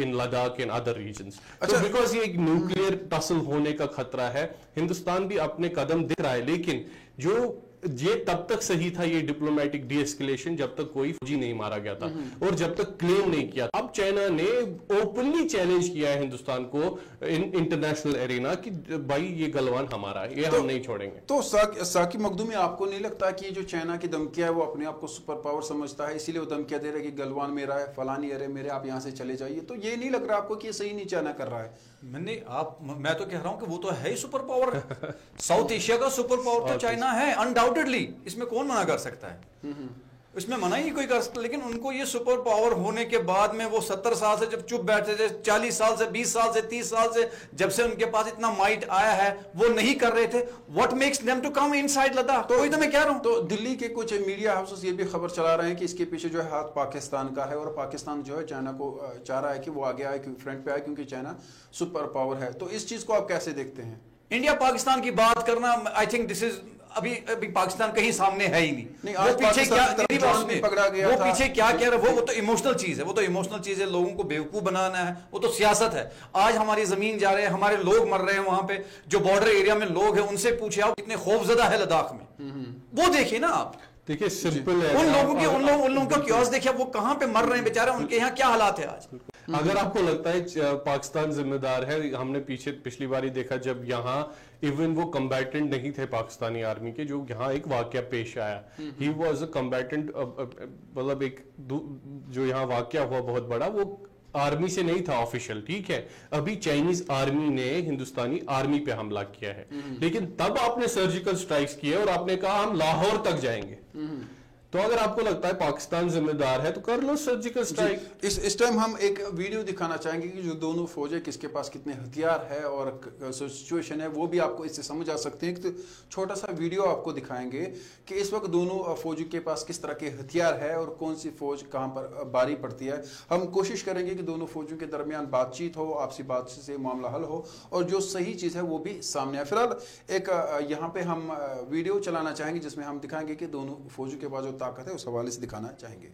in Ladakh and other regions? So because ये एक nuclear tussle होने का खतरा है, हिंदुस्तान भी अपने कदम दिख रहा है, लेकिन जो ये तब तक सही था ये डिप्लोमेटिक डी एस्केलेशन जब तक कोई फौजी नहीं मारा गया था और जब तक क्लेम नहीं किया। अब चाइना ने ओपनली चैलेंज किया है हिंदुस्तान को इन इंटरनेशनल एरिना कि भाई ये गलवान हमारा है, ये हम नहीं छोड़ेंगे। तो साकिब मखदूमी, आपको नहीं लगता कि जो चाइना की धमकियां है वो अपने आप को सुपर पावर समझता है, इसीलिए वो धमकियां दे रहा है कि गलवान मेरा है, फलानी एरिया मेरे, आप यहाँ से चले जाइए? तो ये नहीं लग रहा आपको कि ये सही नहीं चाइना कर रहा है? मैं तो कह रहा हूं कि वो तो है ही सुपर पावर। साउथ एशिया का सुपर पावर तो चाइना है अनडाउटेडली, इसमें कौन मना कर सकता है? इसमें मना ही नहीं कोई कर सकता। लेकिन उनको ये सुपर पावर होने के बाद में वो 70 साल से जब चुप बैठे थे, 40 साल से, 20 साल से, 30 साल से जब से उनके पास इतना माइट आया है, वो नहीं कर रहे थे। What makes them to come inside Ladakh? तो वही तो मैं कह रहा हूं। तो दिल्ली के कुछ मीडिया हाउसेस ये भी खबर चला रहे हैं कि इसके पीछे जो है हाथ पाकिस्तान का है और पाकिस्तान जो है चाइना को चाह रहा है कि वो आगे आए, फ्रंट पे आए, क्योंकि चाइना सुपर पावर है। तो इस चीज को आप कैसे देखते हैं? इंडिया पाकिस्तान की बात करना, आई थिंक दिस इज अभी पाकिस्तान कहीं सामने है ही नहीं। वो पीछे क्या पकड़ा गया, वो पीछे क्या कह रहे, वो तो इमोशनल चीज है, वो तो इमोशनल चीज है, लोगों को बेवकूफ बनाना है, वो तो सियासत है। आज हमारी जमीन जा रहे हैं, हमारे लोग मर रहे हैं, वहां पे जो बॉर्डर एरिया में लोग हैं उनसे पूछे आप कितने खौफजदा है लद्दाख में, वो देखिए ना आप। देखिए सिंपल है, उन लोगों का क्योस देखिए, वो कहां पे मर रहे हैं बेचारे, उनके यहाँ क्या हालात है आज। अगर आपको लगता है पाकिस्तान जिम्मेदार है, हमने पिछली बार ही देखा जब यहाँ इवन वो कम्बैटेंट नहीं थे पाकिस्तानी आर्मी के, जो यहाँ एक वाकया पेश आया, ही वॉज अ कम्बैटेंट, मतलब एक जो यहाँ वाकया हुआ बहुत बड़ा, वो आर्मी से नहीं था ऑफिशियल, ठीक है। अभी चाइनीज आर्मी ने हिंदुस्तानी आर्मी पे हमला किया है, लेकिन तब आपने सर्जिकल स्ट्राइक्स किए और आपने कहा हम लाहौर तक जाएंगे। तो अगर आपको लगता है पाकिस्तान जिम्मेदार है तो कर लो सर्जिकल स्ट्राइक। इस टाइम हम एक वीडियो दिखाना चाहेंगे कि जो दोनों फौजें किसके पास कितने हथियार है और सिचुएशन है, वो भी आपको इससे समझ आ सकते हैं। तो छोटा सा वीडियो आपको दिखाएंगे कि इस वक्त दोनों फौजों के पास किस तरह के हथियार है और कौन सी फौज कहाँ पर बारी पड़ती है। हम कोशिश करेंगे कि दोनों फौजों के दरमियान बातचीत हो, आपसी बातचीत से मामला हल हो और जो सही चीज़ है वो भी सामने आए। फिलहाल एक यहाँ पे हम वीडियो चलाना चाहेंगे जिसमें हम दिखाएंगे कि दोनों फौजों के पास जो ताकत है उस हवाले से दिखाना चाहेंगे।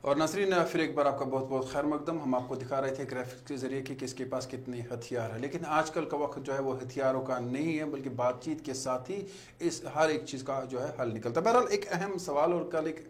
और नाज़रीन, फिर एक बार आपका बहुत बहुत खैर मकदम। हम आपको दिखा रहे थे ग्राफिक्स के ज़रिए कि किसके पास कितने हथियार है, लेकिन आजकल का वक्त जो है वो हथियारों का नहीं है, बल्कि बातचीत के साथ ही इस हर एक चीज़ का जो है हल निकलता है। बहरहाल एक अहम सवाल, और कल एक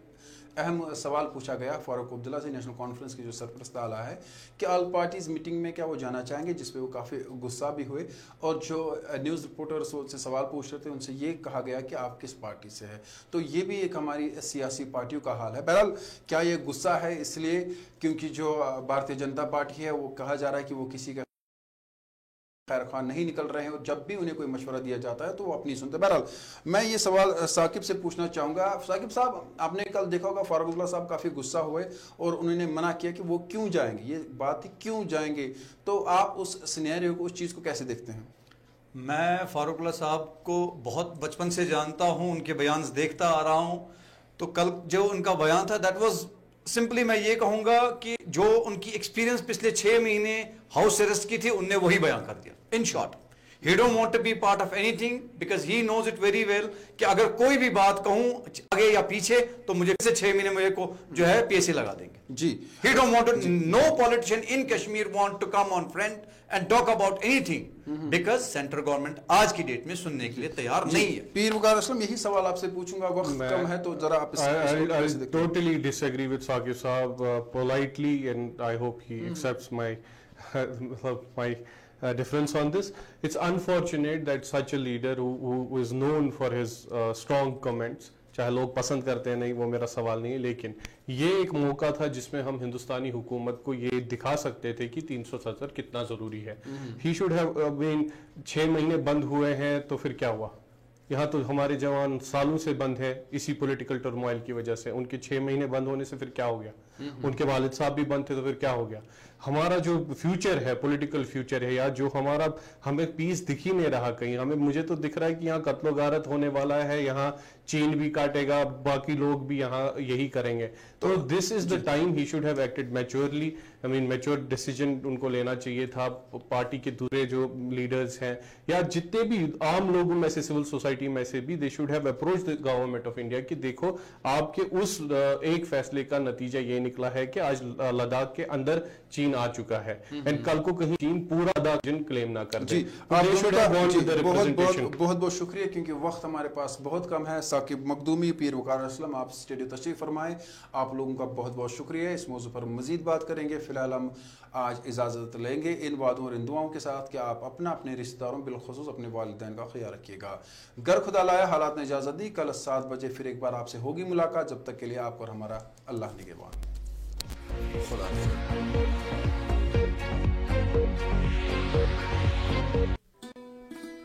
अहम सवाल पूछा गया फारूक अब्दुल्ला से, नेशनल कॉन्फ्रेंस की जो सरपरस्त आला है, कि ऑल पार्टीज़ मीटिंग में क्या वो जाना चाहेंगे, जिस पे वो काफ़ी गुस्सा भी हुए। और जो न्यूज़ रिपोर्टर्स से सवाल पूछ रहे थे उनसे ये कहा गया कि आप किस पार्टी से हैं। तो ये भी एक हमारी सियासी पार्टियों का हाल है। बहरहाल क्या ये गुस्सा है इसलिए क्योंकि जो भारतीय जनता पार्टी है वो कहा जा रहा है कि वो किसी का खैर खान नहीं निकल रहे हैं, और जब भी उन्हें कोई मशवरा दिया जाता है तो वो अपनी सुनते हैं। बहरहाल मैं ये सवाल साकिब से पूछना चाहूँगा। साकिब साहब, आपने कल देखा होगा फारूक अब्दुल्ला साहब काफ़ी गुस्सा हुए और उन्होंने मना किया कि वो क्यों जाएंगे, ये बात थी क्यों जाएंगे। तो आप उस सिनेरियो को, उस चीज़ को कैसे देखते हैं? मैं फारूक अब्दुल्ला साहब को बहुत बचपन से जानता हूँ, उनके बयान देखता आ रहा हूँ। तो कल जो उनका बयान था, दैट वाज सिंपली मैं ये कहूँगा कि जो उनकी एक्सपीरियंस पिछले 6 महीने हाउस अरेस्ट की थी, उनने वही बयान कर दिया। In short, he don't want to be part of anything because he knows it very well कि अगर कोई भी बात कहूँ आगे या पीछे तो मुझे से 6 महीने मुझे को जो है PSA लगा देंगे जी। He don't want to, no politician in Kashmir want to come on front and talk about anything because central government आज की डेट में सुनने के लिए तैयार नहीं है। पीर वकार असलम, यही सवाल आपसे पूछूंगा, वक्त कम है तो जरा आप I totally disagree with Saqib Saab politely, and I hope he accepts my difference on this. It's unfortunate that such a leader who is known for his strong comments, चाहे लोग पसंद करते हैं नहीं, वो मेरा सवाल नहीं है, लेकिन ये एक मौका था जिसमें हम हिंदुस्तानी हुकूमत को ये दिखा सकते थे कि 370 कितना ज़रूरी है। ही शुड हैव बीन 6 महीने बंद हुए हैं तो फिर क्या हुआ? यहाँ तो हमारे जवान सालों से बंद है इसी पॉलिटिकल टर्मोइल की वजह से। उनके 6 महीने बंद होने से फिर क्या हो गया? उनके वालिद साहब भी बंद थे तो फिर क्या हो गया? हमारा जो फ्यूचर है, पॉलिटिकल फ्यूचर है, या जो हमारा, हमें पीस दिख ही नहीं रहा कहीं। हमें, मुझे तो दिख रहा है कि यहाँ कत्लो गारत होने वाला है, यहाँ चीन भी काटेगा, बाकी लोग भी यहाँ यही करेंगे। तो this is the time he should have acted maturely. I mean mature decision उनको लेना चाहिए था। पार्टी के दूसरे जो लीडर्स हैं या जितने भी आम लोगों में से, सिविल सोसाइटी में से भी, they should have approach the government of India कि देखो आपके उस एक फैसले का नतीजा ये निकला है कि आज लद्दाख के अंदर चीन आ चुका है, एंड कल को कहीं चीन पूरा लद्दाख क्लेम ना कर दे। बहुत बहुत शुक्रिया, क्योंकि वक्त हमारे पास बहुत कम है। साकिब मखदूमी, पीर वकार असलम, आप स्टूडियो तशरीफ फरमाएं। आप लोगों का बहुत बहुत शुक्रिया। इस मौजू पर मजीद बात करेंगे। फिलहाल हम आज इजाज़त लेंगे इन वादों और इन दुआओं के साथ कि आप अपने रिश्तेदारों, बिलखुसूस अपने वालिदैन का ख्याल रखिएगा। घर खुदा लाया, हालात ने इजाज़त दी। कल 7 बजे फिर एक बार आपसे होगी मुलाकात। जब तक के लिए आपको और हमारा अल्लाह निगहबान।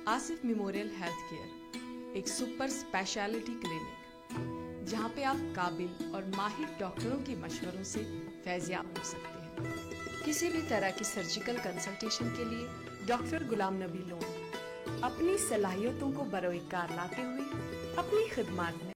आसिफ मेमोरियल हेल्थ केयर एक सुपर स्पेशलिटी क्लिनिक, जहां पे आप काबिल और माहिर डॉक्टरों के मशवरों से फैज़याब हो सकते हैं। किसी भी तरह की सर्जिकल कंसल्टेशन के लिए डॉक्टर गुलाम नबी लोन अपनी सलाहियतों को बरोए कार लाते हुए अपनी खिदमत में